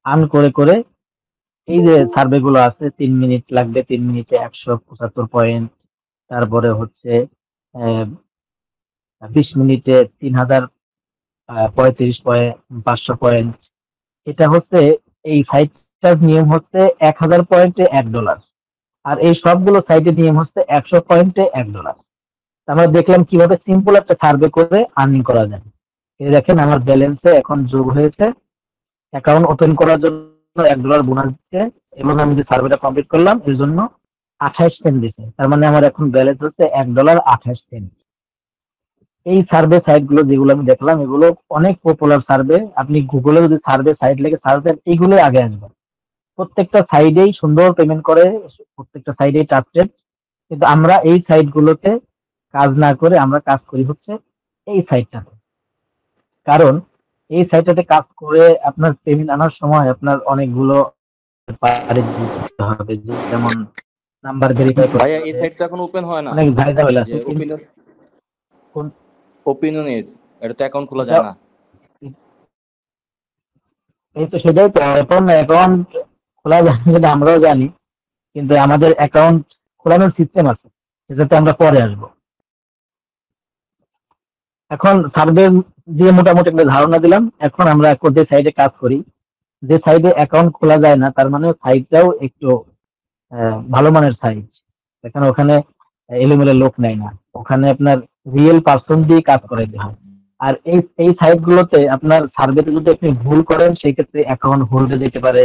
আর্ন করে করে এই যে সার্ভে গুলো আছে 3 মিনিট লাগবে, 3 মিনিটে 175 পয়েন্ট, তারপরে হচ্ছে 20 মিনিটে 3035 পয়েন্ট, 500 পয়েন্ট। এটা হচ্ছে এই সাইটটার নিয়ম হচ্ছে 1000 পয়েন্টে $1, আর এই সবগুলো সাইটের নিয়ম হচ্ছে 100 পয়েন্টে $1। আমরা দেখলাম কিভাবে সিম্পল একটা সার্ভে করে আর্নিং করা যায়। এই দেখেন আমার ব্যালেন্সে এখন যোগ হয়েছে, অ্যাকাউন্ট ওপেন করার জন্য $1 বোনাস দিচ্ছে, এবং আমি যে সার্ভেটা কমপ্লিট করলাম এর জন্য 28 সেন্ট দিচ্ছে। তার মানে আমার এখন ব্যালেন্স হচ্ছে $1.28। এই সার্ভে সাইট গুলো যেগুলো আমি দেখলাম এগুলো অনেক পপুলার সার্ভে। আপনি গুগলে যদি সার্ভে সাইট লিখে সার্চ দেন এইগুলো আগে আসবে। প্রত্যেকটা সাইডেই সুন্দর পেমেন্ট করে, প্রত্যেকটা সাইডেই ট্রাস্টেড। কিন্তু আমরা এই সাইট গুলোতে কাজ না করে আমরা কাজ করি হচ্ছে এই সাইটটাতে, কারণ এই সাইটটাতে কাজ করে আপনার পেমেন্ট আনার সময় আপনার অনেকগুলো পারে দিতে হবে, যেমন নাম্বার ভেরিফাই করতে ভাইয়া এই হবে, সাইট তো এখন ওপেন হয় না, অনেক ঝামেলা যে আছে। ওপিনিয়ন এজ এটা তো অ্যাকাউন্ট খোলা যায় না। এই তো সেটাই তো, এখন অ্যাকাউন্ট খোলা যায় সেটা আমরাও জানি, কিন্তু আমাদের অ্যাকাউন্ট খোলানোর সিস্টেম আছে, সেটাতে আমরা পরে আসবো। এখন সার্ভে দিয়ে মোটামুটি একটা ধারণা দিলাম। এখন আমরা যে সাইডে কাজ করি, যে সাইডে অ্যাকাউন্ট খোলা যায় না তার মানে সাইটটাও একটু ভালো মানের সাইট, এখানে ওখানে এলোমেলো লোক নেয় না, ওখানে আপনার রিয়েল পার্সন দিয়ে কাজ করাইতে হয়। আর এই সাইট গুলোতে আপনার সার্ভেতে যদি আপনি ভুল করেন সেই ক্ষেত্রে অ্যাকাউন্ট হোল্ডে যেতে পারে,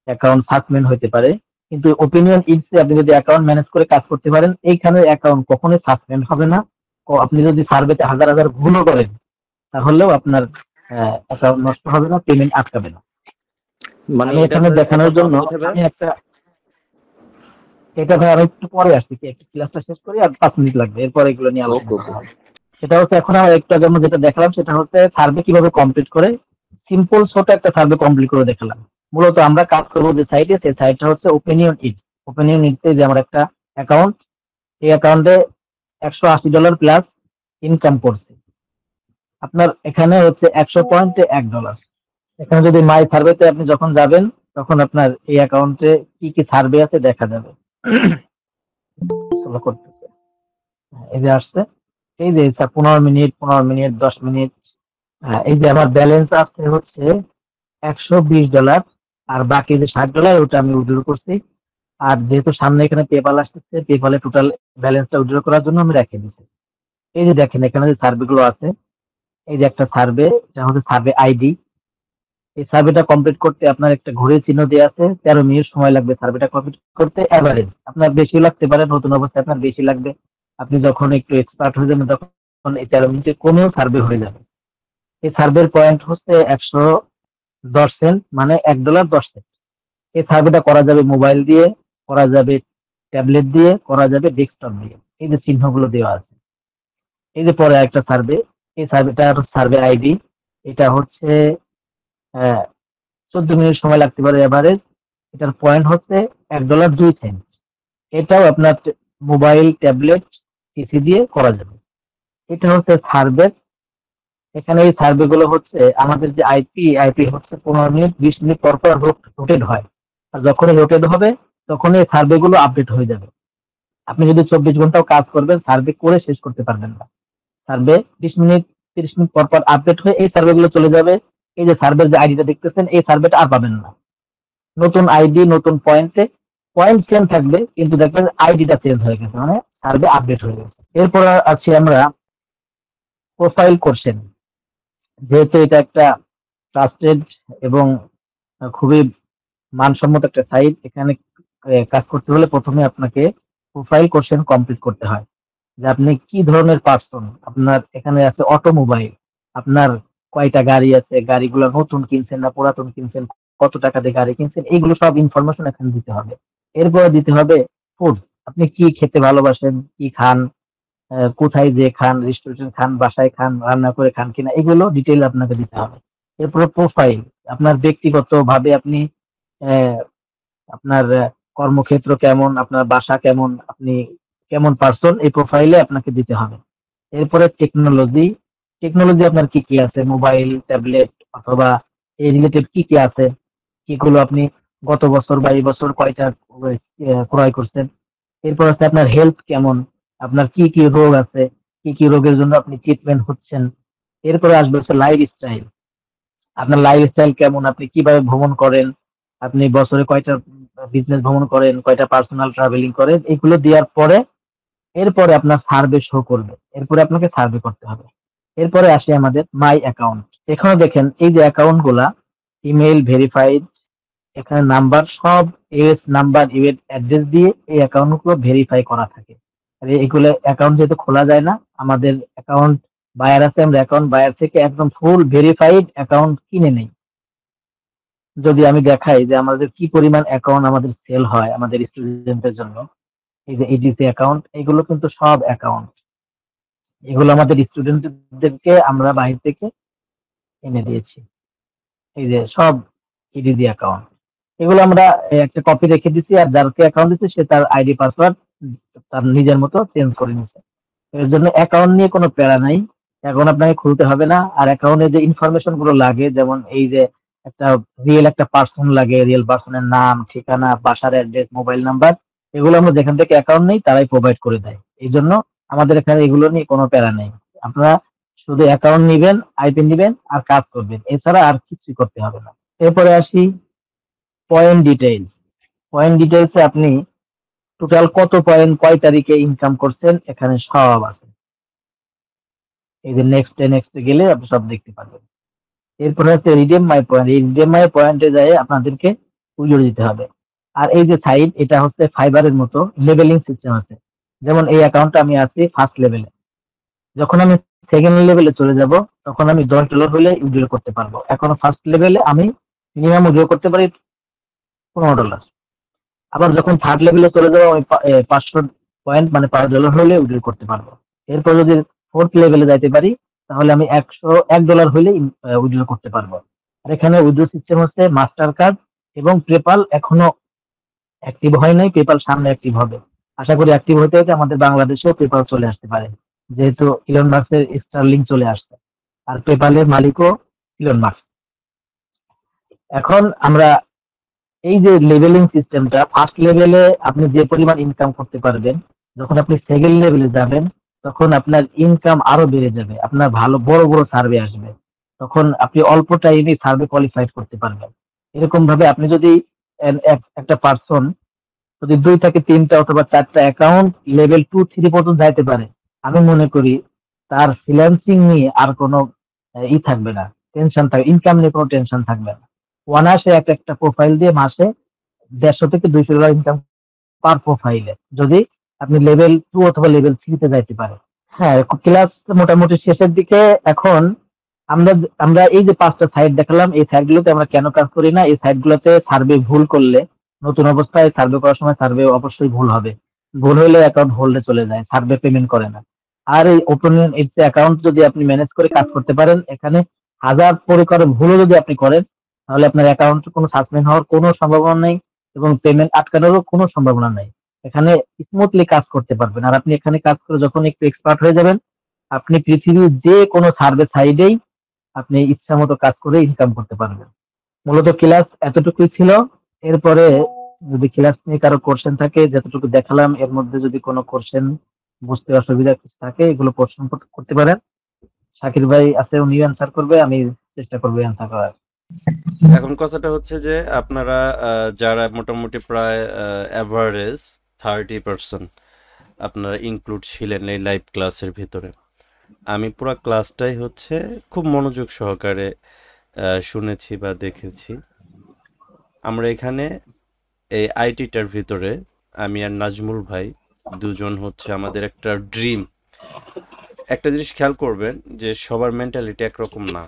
অ্যাকাউন্ট সাসপেন্ড হতে পারে। কিন্তু ওপিনিয়ন ইটসে আপনি যদি অ্যাকাউন্ট ম্যানেজ করে কাজ করতে পারেন এইখানে অ্যাকাউন্ট কখনোই সাসপেন্ড হবে না। আপনি যদি সার্ভেতে হাজার হাজার ভুলও করেন তাহলেও আপনার অ্যাকাউন্ট নষ্ট হবে না, পেমেন্ট আটকাবে না। মানে আমি এখানে দেখানোর জন্য আমি একটা, এটা ভাই আমি একটু পরে আসছি, একটু ক্লাসটা শেষ করি, আর 5 মিনিট লাগবে, এরপর এগুলো নিয়ে আলোচনা করা হবে। সেটা হচ্ছে এখন আমার একটু আগে আমরা যেটা দেখালাম সেটা হচ্ছে সার্ভে কিভাবে কমপ্লিট করে, সিম্পল ছোট একটা সার্ভে কমপ্লিট করে দেখালাম। মূলত আমরা কাজ করবো যে সাইটে, সেই সাইটটা হচ্ছে ওপিনিয়ন ইটস। ওপিনিয়ন ইটসে যে আমার একটা অ্যাকাউন্ট, এই অ্যাকাউন্টে $180 প্লাস ইনকাম করছে। আপনার এখানে হচ্ছে 100 পয়েন্টে $1। এখানে যদি মাই সার্ভেতে আপনি যখন যাবেন তখন আপনার এই অ্যাকাউন্টে কি কি সার্ভে আছে দেখা যাবে। করতেছে, এই যে আসছে, এই যে 15 মিনিট 15 মিনিট 10 মিনিট। এই যে আমার ব্যালেন্স আছে হচ্ছে $120, আর বাকি যে $60 ওটা আমি উইথড্র করছি। আর যেহেতু সামনে এখানে পেপাল আসতেছে, পেপালে টোটাল ব্যালেন্সটা উইথড্র করার জন্য আমি রেখে দিচ্ছি। এই যে দেখেন এখানে যে সার্ভে গুলো আছে, এই যে একটা সার্ভে, যেটা হচ্ছে সার্ভে আইডি। এই সার্ভেটা কমপ্লিট করতে আপনার একটা ঘড়ির চিহ্ন দেওয়া আছে, 13 মিনিট সময় লাগবে সার্ভেটা কমপ্লিট করতে। এভারেজ আপনার বেশি লাগতে পারে, নতুন অবস্থায় আপনার বেশি লাগবে, আপনি যখন একটু এক্সপার্ট হয়ে যাবেন তখন এই 13 মিনিটে কমেও সার্ভে হয়ে যাবে। এই সার্ভের পয়েন্ট হচ্ছে 110 সেন্ট, মানে $1.10। এই সার্ভেটা করা যাবে মোবাইল দিয়ে, করা যাবে ট্যাবলেট দিয়ে, করা যাবে ডেস্কটপ দিয়ে। এই যে চিহ্নগুলো দেওয়া আছে, এই যে পরে একটা সার্ভে, এই সার্ভেটার সার্ভে আইডি, এটা হচ্ছে 14 মিনিট সময় লাগতে পারে এভারেজ। এটার পয়েন্ট হচ্ছে $1.02। এটাও আপনার মোবাইল, ট্যাবলেট, পিসি দিয়ে করা যাবে। এটা হচ্ছে সার্ভে। এখানে এই সার্ভে গুলো হচ্ছে আমাদের যে আইপি হচ্ছে 15 মিনিট 20 মিনিট পর পর রোটেট হয়। আর যখনই রোটেট হবে তখনই এই সার্ভে গুলো আপডেট হয়ে যাবে। আপনি যদি 24 ঘন্টাও কাজ করবেন, সার্ভে করে শেষ করতে পারবেন না। সার্ভে 20 মিনিট 30 মিনিট পর পর আপডেট হয়ে এই সার্ভে গুলো চলে যাবে। এই যে সার্ভের যে আইডিটা দেখতেছেন, এই সার্ভেটা আর পাবেন না। নতুন আইডি, নতুন পয়েন্টে পয়েন্ট সেম থাকবে, কিন্তু দেখবেন আইডিটা চেঞ্জ হয়ে গেছে, মানে সার্ভে আপডেট হয়ে গেছে। এরপর আছি আমরা প্রোফাইল কোশ্চেন। যেহেতু এটা একটা ট্রাস্টেড এবং খুবই মানসম্মত একটা সাইট, এখানে কাজ করতে হলে প্রথমে আপনাকে প্রোফাইল কোশ্চেন কমপ্লিট করতে হয়, যে আপনি কি ধরনের পার্সন। আপনার এখানে আছে অটোমোবাইল, আপনার কয়টা গাড়ি আছে, গাড়িগুলো নতুন কিনছেন না পুরাতন কিনছেন, কত টাকা দিয়ে গাড়ি কিনছেন, এইগুলো সব ইনফরমেশন এখানে দিতে হবে। এরপরে দিতে হবে ফুড, আপনি কি খেতে ভালোবাসেন, কি খান, কোথায় যে খান, রেস্টুরেন্ট খান, বাসায় খান, রান্না করে খান কিনা, এগুলো ডিটেইল আপনাকে দিতে হবে। এরপরে প্রোফাইল, আপনার ব্যক্তিগত ভাবে আপনি আপনার কর্মক্ষেত্র কেমন, আপনার বাসা কেমন, আপনি কেমন পার্সন, এই প্রোফাইলে আপনাকে দিতে হবে। এরপরে টেকনোলজি, টেকনোলজি আপনার কি কি আছে, মোবাইল, ট্যাবলেট অথবা এই রিলেটেড কি কি আছে, কিগুলো আপনি গত বছর বা এই বছর কয়টা ক্রয় করছেন। এরপর আছে আপনার হেলথ কেমন, আপনার কি কি রোগ আছে, কি কি রোগের জন্য আপনি ট্রিটমেন্ট হচ্ছেন। এরপরে আসবে হচ্ছে লাইফস্টাইল, আপনার লাইফস্টাইল কেমন, আপনি কিভাবে ভ্রমণ করেন, আপনি বছরে কয়টা বিজনেস ভ্রমণ করেন, কয়টা পার্সোনাল ট্রাভেলিং করেন, এগুলো দেওয়ার পরে এরপরে আপনার সার্ভে শো করবে, এরপরে আপনাকে সার্ভে করতে হবে। এরপরে আসে আমাদের মাই অ্যাকাউন্ট। এখানে দেখেন এই যে অ্যাকাউন্ট গুলা, ইমেল ভেরিফাইড, এখানে নাম্বার সব ইউএস নাম্বার, ইউএস অ্যাড্রেস দিয়ে এই অ্যাকাউন্ট গুলো ভেরিফাই করা থাকে। আর এগুলো অ্যাকাউন্ট যেহেতু খোলা যায় না, আমাদের অ্যাকাউন্ট বায়ার আছে, আমরা অ্যাকাউন্ট বায়ার থেকে একদম ফুল ভেরিফাইড অ্যাকাউন্ট কিনে নেই। যদি আমি দেখাই যে আমাদের কি পরিমাণ অ্যাকাউন্ট আমাদের সেল হয় আমাদের স্টুডেন্টদের জন্য, এই যে ইডিসি অ্যাকাউন্ট, এগুলো কিন্তু সব অ্যাকাউন্ট, এগুলো আমাদের স্টুডেন্টদেরকে আমরা বাইরে থেকে এনে দিয়েছি। এই যে সব ইডিসি অ্যাকাউন্ট, এগুলো আমরা একটা কপি রেখে দিছি, আর যারকে অ্যাকাউন্ট দিচ্ছে সে তার আইডি পাসওয়ার্ড তার নিজের মতো চেঞ্জ করে নিছে। এর জন্য অ্যাকাউন্ট নিয়ে কোনো প্যারা নাই, অ্যাকাউন্ট আপনাকে খুলতে হবে না। আর অ্যাকাউন্টে যে ইনফরমেশন গুলো লাগে, যেমন এই যে একটা পার্সন লাগে, রিয়েল পার্সনের নাম, ঠিকানা, বাসার অ্যাড্রেস, মোবাইল নাম্বার, এগুলো আমরা যেখান থেকে অ্যাকাউন্ট নেই তারাই প্রোভাইড করে দেয়। এই জন্য আমাদের এখানে এগুলো নিয়ে কোনো প্যারা নেই। আপনারা শুধু অ্যাকাউন্ট নিবেন, আইপি নিবেন আর কাজ করবেন, এছাড়া আর কিছুই করতে হবে না। এরপরে আসি পয়েন্ট ডিটেইলস। পয়েন্ট ডিটেইলসে আপনি টোটাল কত পয়েন্ট, কয় তারিখে ইনকাম করছেন, এখানে সব আছে। এই যে নেক্সট গেলে আপনি সব দেখতে পাবেন। এরপরে আছে রিডিম মাই পয়েন্ট। এই রিডিম মাই পয়েন্টে যায় আপনাদেরকে উইড্রো দিতে হবে। আর এই যে সাইট, এটা হচ্ছে ফাইবারের মতো লেভেলিং সিস্টেম আছে। যেমন এই অ্যাকাউন্টে আমি আছি ফার্স্ট লেভেলে, যখন আমি সেকেন্ড লেভেলে চলে যাব তখন আমি $10 হলে উইড্রো করতে পারবো। এখন ফার্স্ট লেভেলে আমি মিনিমাম উইড্রো করতে পারি $15। আবার যখন থার্ড লেভেলে চলে যাবো আমি 500 পয়েন্ট মানে $5 হলে উইড্রো করতে পারবো। এরপর যদি ফোর্থ লেভেলে যাইতে পারি তাহলে আমি $1 হলে উইড্রো করতে পারবো। আর এখানে উইড্রো সিস্টেম হচ্ছে মাস্টার কার্ড এবং পেপাল এখনো অ্যাক্টিভ হয় নাই, পেপাল সামনে অ্যাক্টিভ হবে। আশা করি অ্যাক্টিভ হতে হতে আমাদের বাংলাদেশেও পেপাল চলে আসতে পারে, যেহেতু ইলন মাস্কের স্টারলিং চলে আসছে, আর পেপালের মালিকও ইলন মাস্ক। এখন আমরা এই যে লেভেলিং সিস্টেমটা, ফার্স্ট লেভেলে আপনি যে পরিমাণ ইনকাম করতে পারবেন, যখন আপনি সেকেন্ড লেভেলে যাবেন তখন আপনার ইনকাম আরো বেড়ে যাবে, আপনার ভালো বড় বড় সার্ভে আসবে, তখন আপনি অল্প টাইমে সার্ভে কোয়ালিফাইড করতে পারবেন। এরকম ভাবে আপনি যদি একটা পার্সন যদি 2 থেকে 3টা অথবা 4টা অ্যাকাউন্ট লেভেল 2, 3 পর্যন্ত যাইতে পারে, আমি মনে করি তার ফ্রিল্যান্সিং নিয়ে আর কোনো থাকবে না, টেনশন থাকবে, ইনকাম নিয়ে কোনো টেনশন থাকবে না। অনায়াসে একটা প্রোফাইল দিয়ে মাসে $150 থেকে $200 ইনকাম পার প্রোফাইলে, যদি আপনি লেভেল 2 অথবা লেভেল 3 তে যাইতে পারেন। হ্যাঁ, ক্লাস মোটামুটি শেষের দিকে। এখন আমরা আমরা এই যে 5টা সাইট দেখালাম, এই সাইটগুলোতে আমরা কেন কাজ করি না? এই সাইটগুলোতে সার্ভে ভুল করলে, নতুন অবস্থায় সার্ভে করার সময় সার্ভে অবশ্যই ভুল হবে। ভুল হলে অ্যাকাউন্ট হোল্ডে চলে যায়, সার্ভে পেমেন্ট করে না। আর এই ওপেন এডস অ্যাকাউন্ট যদি আপনি ম্যানেজ করে কাজ করতে পারেন, এখানে হাজার প্রকার ভুলও যদি আপনি করেন, তাহলে আপনার অ্যাকাউন্টে কোনো সাসপেন্ড হওয়ার কোনো সম্ভাবনা নেই এবং পেমেন্ট আটকানোরও কোনো সম্ভাবনা নেই। এখানে স্মুথলি কাজ করতে পারবেন। আর আপনি এখানে কাজ করে যখন একটু এক্সপার্ট হয়ে যাবেন, আপনি পৃথিবীর যে কোনো সার্ভে সাইডেই আপনি ইচ্ছা মতো কাজ করে ইনকাম করতে পারবেন। মূলত ক্লাস এতটুকুই ছিল। এরপরে যদি ক্লাস নিয়ে কারো কোশ্চেন থাকে, যতটুকু দেখালাম এর মধ্যে যদি কোনো কোশ্চেন বুঝতে অসুবিধা কিছু থাকে, এগুলো প্রশ্ন করতে পারেন। শাকির ভাই আছে, উনি অ্যান্সার করবে, আমি চেষ্টা করবো অ্যান্সার করার। এখন কথাটা হচ্ছে যে আপনারা যারা মোটামুটি প্রায় অ্যাভারেজ 30% আপনারা ইনক্লুড ছিলেন এই লাইভ ক্লাসের ভিতরে। আমি পুরো ক্লাসটাই হচ্ছে খুব মনোযোগ সহকারে শুনেছি বা দেখেছি। আমরা এখানে এই আইটিটার ভিতরে আমি আর নাজমুল ভাই দুজন হচ্ছে আমাদের একটা ড্রিম। একটা জিনিস খেয়াল করবেন যে সবার মেন্টালিটি একরকম না।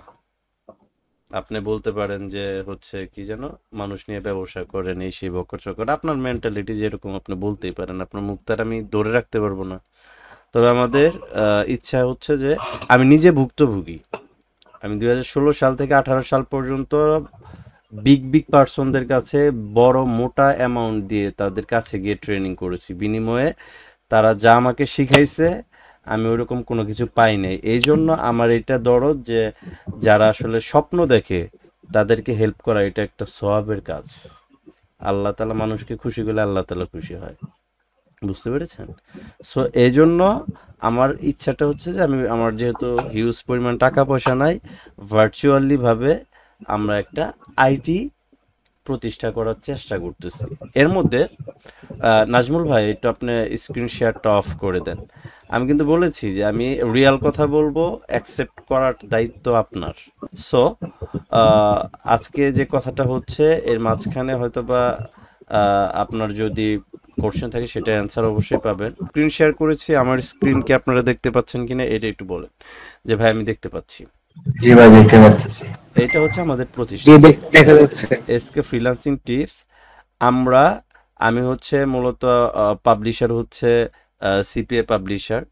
আপনি বলতে পারেন যে হচ্ছে কি যেন মানুষ নিয়ে ব্যবসা করেন, এই সেই বকর আপনার মেন্টালিটি যেরকম আপনি বলতেই পারেন, আপনার মুখটার আমি ধরে রাখতে পারবো না। তবে আমাদের ইচ্ছা হচ্ছে যে আমি নিজে ভুক্তভোগী। আমি 2016 সাল থেকে 18 সাল পর্যন্ত বিগ পার্সনদের কাছে বড় মোটা অ্যামাউন্ট দিয়ে তাদের কাছে গিয়ে ট্রেনিং করেছি। বিনিময়ে তারা যা আমাকে শিখাইছে আমি ওরকম কোনো কিছু পাই নাই। এই জন্য আমার এটা দরদ যে যারা আসলে স্বপ্ন দেখে তাদেরকে হেল্প করা, এটা একটা সওয়াবের কাজ। আল্লাহ তাআলা মানুষকে খুশি করলে আল্লাহ তাআলা খুশি হয়। বুঝতে পেরেছেন? সো এই জন্য আমার ইচ্ছাটা হচ্ছে যে আমি আমার যেহেতু হিউজ পরিমাণ টাকা পয়সা নাই, ভার্চুয়ালি ভাবে আমরা একটা আইটি প্রতিষ্ঠা করার চেষ্টা করতেছি। এর মধ্যে নাজমুল ভাই একটু আপনি স্ক্রিন শেয়ারটা অফ করে দেন। আমি কিন্তু বলেছি যে আমি রিয়াল কথা বলবো, অ্যাকসেপ্ট করার দায়িত্ব আপনার। সো আজকে যে কথাটা হচ্ছে এর মাঝখানে হয়তোবা আপনার যদি কোশ্চেন থাকে সেটা অ্যান্সার অবশ্যই পাবেন। স্ক্রিন শেয়ার করেছি, আমার স্ক্রিনকে আপনারা দেখতে পাচ্ছেন কিনা এটা একটু বলেন। যে ভাই আমি দেখতে পাচ্ছি। জি ভাই দেখতে পাচ্ছি। এটা হচ্ছে আমাদের জি প্রতিষ্ঠান দেখা যাচ্ছে। SK freelancing tips. আমি হচ্ছে মূলত পাবলিশার হচ্ছে সিপিএ পাবলিশার।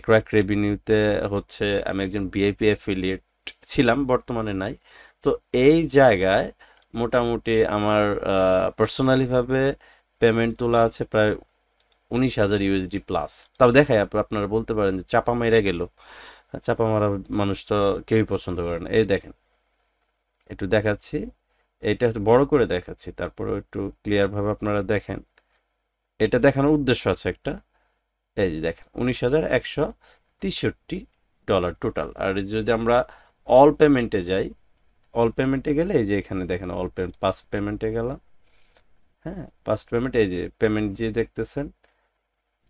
ক্র্যাক রেভিনিউতে হচ্ছে আমি একজন ভিআইপি অ্যাফিলিয়েট ছিলাম, বর্তমানে নাই। তো এই জায়গায় মোটামুটি আমার পার্সোনালি ভাবে পেমেন্ট তোলা আছে প্রায় 19,000 ইউএসডি প্লাস। তাও দেখাই আপনারা বলতে পারেন যে চাপা মেরে গেল। চাপা মারা মানুষ তো কেউই পছন্দ করে না। এই দেখেন, একটু দেখাচ্ছি, এটা বড় করে দেখাচ্ছি, তারপরে একটু ক্লিয়ার ভাবে আপনারা দেখেন। এটা দেখানোর উদ্দেশ্য আছে একটা। এই যে দেখেন, $19,163 টোটাল। আর যদি আমরা অল পেমেন্টে যাই, অল পেমেন্টে গেলে এই যে এখানে দেখেন অল পেমেন্ট, পাস্ট পেমেন্টে গেলাম। হ্যাঁ, পাস্ট পেমেন্ট, এই যে পেমেন্ট যে দেখতেছেন,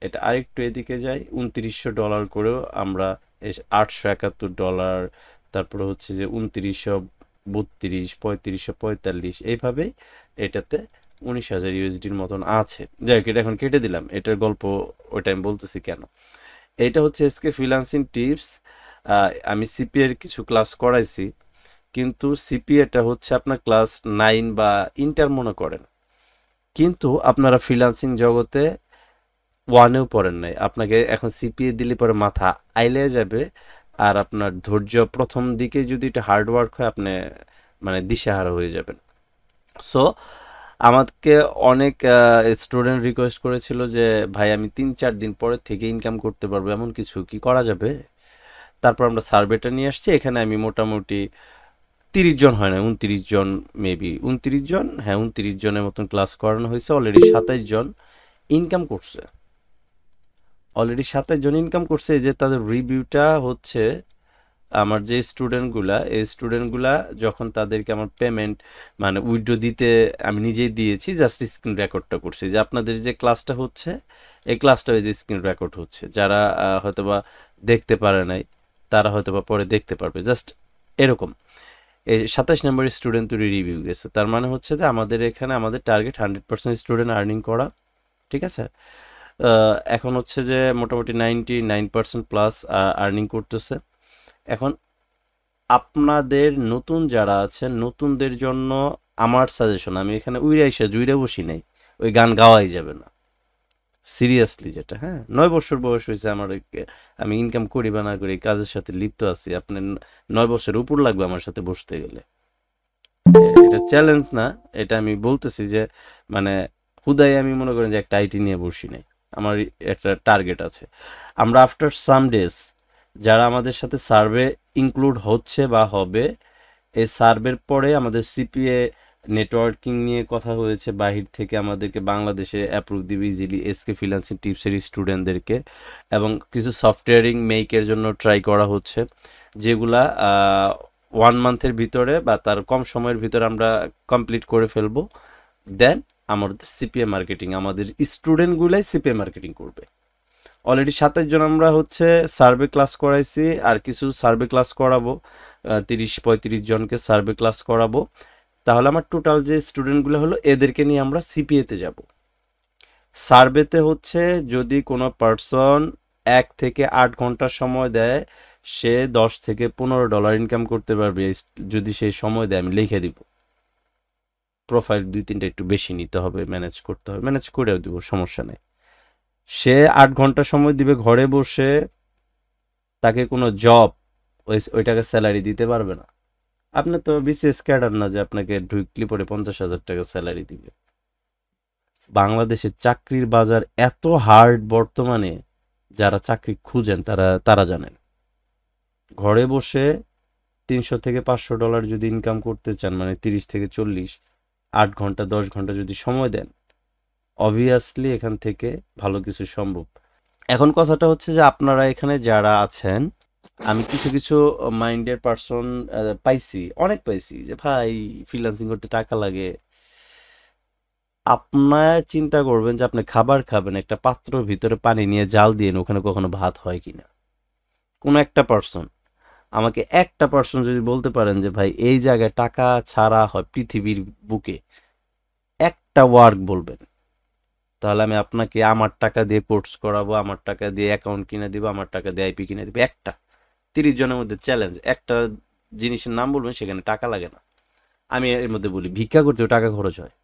এটা আরেকটু এদিকে যাই, $2,900 করেও আমরা $871, তারপরে হচ্ছে যে 2,932, 3,545 এইভাবেই এটাতে 19,000 ইউএসডির মতন আছে। যাই হোক, এটা এখন কেটে দিলাম, এটার গল্প ওইটা আমি বলতেছি কেন। এটা হচ্ছে এসকে ফ্রিল্যান্সিং টিপস। আমি সিপিএর কিছু ক্লাস করাইছি, কিন্তু সিপিএটা হচ্ছে আপনার ক্লাস 9 বা ইন্টার মনে করেন, কিন্তু আপনারা ফ্রিল্যান্সিং জগতে 1-এও পড়েন নাই। আপনাকে এখন সিপিএ দিলে পরে মাথা আইলে যাবে। আর আপনার ধৈর্য প্রথম দিকে যদি এটা হার্ড ওয়ার্ক হয়, আপনি মানে দিশেহারা হয়ে যাবেন। সো আমাকে অনেক স্টুডেন্ট রিকোয়েস্ট করেছিল যে ভাই আমি 3-4 দিন পরে থেকে ইনকাম করতে পারবো, এমন কিছু কি করা যাবে? তারপর আমরা সার্ভেটা নিয়ে আসছি। এখানে আমি মোটামুটি 30 জন হয় না, 29 জন, মেবি 29 জন, হ্যাঁ 29 জনের মতন ক্লাস করানো হয়েছে। অলরেডি 27 জন ইনকাম করছে। অলরেডি 27 জন ইনকাম করছে। এই যে তাদের রিভিউটা হচ্ছে আমার যে স্টুডেন্টগুলা, এই স্টুডেন্টগুলা যখন তাদেরকে আমার পেমেন্ট মানে উইথড্র দিতে আমি নিজেই দিয়েছি, জাস্ট স্ক্রিন রেকর্ডটা করছি যে আপনাদের যে ক্লাসটা হচ্ছে এই ক্লাসটা ওই যে স্ক্রিন রেকর্ড হচ্ছে। যারা হয়তোবা দেখতে পারে নাই তারা হয়তোবা পরে দেখতে পারবে, জাস্ট এরকম। এই 27 নম্বরের স্টুডেন্ট তৈরি রিভিউ গেছে, তার মানে হচ্ছে যে আমাদের এখানে আমাদের টার্গেট 100% স্টুডেন্ট আর্নিং করা, ঠিক আছে? এখন হচ্ছে যে মোটামুটি 99% প্লাস আর্নিং করতেছে। এখন আপনাদের নতুন যারা আছেন, নতুনদের জন্য আমার সাজেশন, আমি এখানে উইরা এসে জুইরা বসি নাই, ওই গান গাওয়াই যাবে না সিরিয়াসলি। যেটা, হ্যাঁ, 9 বছর বয়স হয়েছে আমার, আমি ইনকাম করি বা না করি কাজের সাথে লিপ্ত আছি। আপনার 9 বছরের উপর লাগবে আমার সাথে বসতে গেলে। এটা চ্যালেঞ্জ না, এটা আমি বলতেছি যে মানে হুদাই আমি মনে করেন যে একটা আইটি নিয়ে বসি নাই, আমার একটা টার্গেট আছে। আমরা আফটার সাম ডেজ যারা আমাদের সাথে সার্ভে ইনক্লুড হচ্ছে বা হবে, এই সার্ভের পরে আমাদের সিপিএ নেটওয়ার্কিং নিয়ে কথা হয়েছে, বাহির থেকে আমাদেরকে বাংলাদেশে অ্যাপ্রুভ দিবে ইজিলি এসকে ফ্রিল্যান্সিং টিপসের স্টুডেন্টদেরকে, এবং কিছু সফটওয়্যারিং মেকের জন্য ট্রাই করা হচ্ছে, যেগুলা 1 মান্থের ভিতরে বা তার কম সময়ের ভিতরে আমরা কমপ্লিট করে ফেলবো। দেন আমাদের সিপিএ মার্কেটিং, আমাদের স্টুডেন্টগুলাই সিপিএ মার্কেটিং করবে। অলরেডি 27 জন আমরা হচ্ছে সার্ভে ক্লাস করাইছি, আর কিছু সার্ভে ক্লাস করাবো, 30-35 জনকে সার্ভে ক্লাস করাবো। তাহলে আমার টোটাল যে স্টুডেন্টগুলো হলো এদেরকে নিয়ে আমরা সিপিএতে যাব। সার্ভেতে হচ্ছে যদি কোনো পার্সন 1 থেকে 8 ঘন্টার সময় দেয়, সে $10 থেকে $15 ইনকাম করতে পারবে যদি সেই সময় দেয়। আমি লিখে দিব, প্রোফাইল 2-3টা একটু বেশি নিতে হবে, ম্যানেজ করতে হবে, ম্যানেজ করেও দিব, সমস্যা নেই। সে 8 ঘন্টা সময় দিবে ঘরে বসে, তাকে কোনো জব ওইটাকে স্যালারি দিতে পারবে না। আপনি তো বিসিএস ক্যাডার না যে আপনাকে ঢুকলি পরে 50,000 টাকা স্যালারি দিবে। বাংলাদেশের চাকরির বাজার এত হার্ড বর্তমানে, যারা চাকরি খুঁজেন তারা জানেন। ঘরে বসে $300 থেকে $500 যদি ইনকাম করতে চান, মানে 30 থেকে 40, 8 ঘন্টা 10 ঘন্টা যদি সময় দেন, অবভিয়াসলি এখান থেকে ভালো কিছু সম্ভব। এখন কথাটা হচ্ছে যে আপনারা এখানে যারা আছেন, আমি কিছু কিছু মাইন্ডের পার্সন পাইছি, অনেক পাইছি, যে ভাই ফ্রিল্যান্সিং করতে টাকা লাগে। আপনার চিন্তা করবেন যে আপনি খাবার খাবেন, একটা পাত্রের ভিতরে পানি নিয়ে জাল দিয়ে ওখানে কখনো ভাত হয় কিনা। কোনো একটা পার্সন, আমাকে একটা পার্সন যদি বলতে পারেন যে ভাই এই জায়গায় টাকা ছাড়া হয় পৃথিবীর বুকে, একটা ওয়ার্ক বলবেন, তাহলে আমি আপনাকে আমার টাকা দিয়ে কোর্স করাবো, আমার টাকা দিয়ে অ্যাকাউন্ট কিনে দিব, আমার টাকা দিয়ে আইপি কিনে দিব। একটা 30 জনের মধ্যে চ্যালেঞ্জ, একটা জিনিসের নাম বলবেন সেখানে টাকা লাগে না। আমি এর মধ্যে বলি, ভিক্ষা করতেও টাকা খরচ হয়।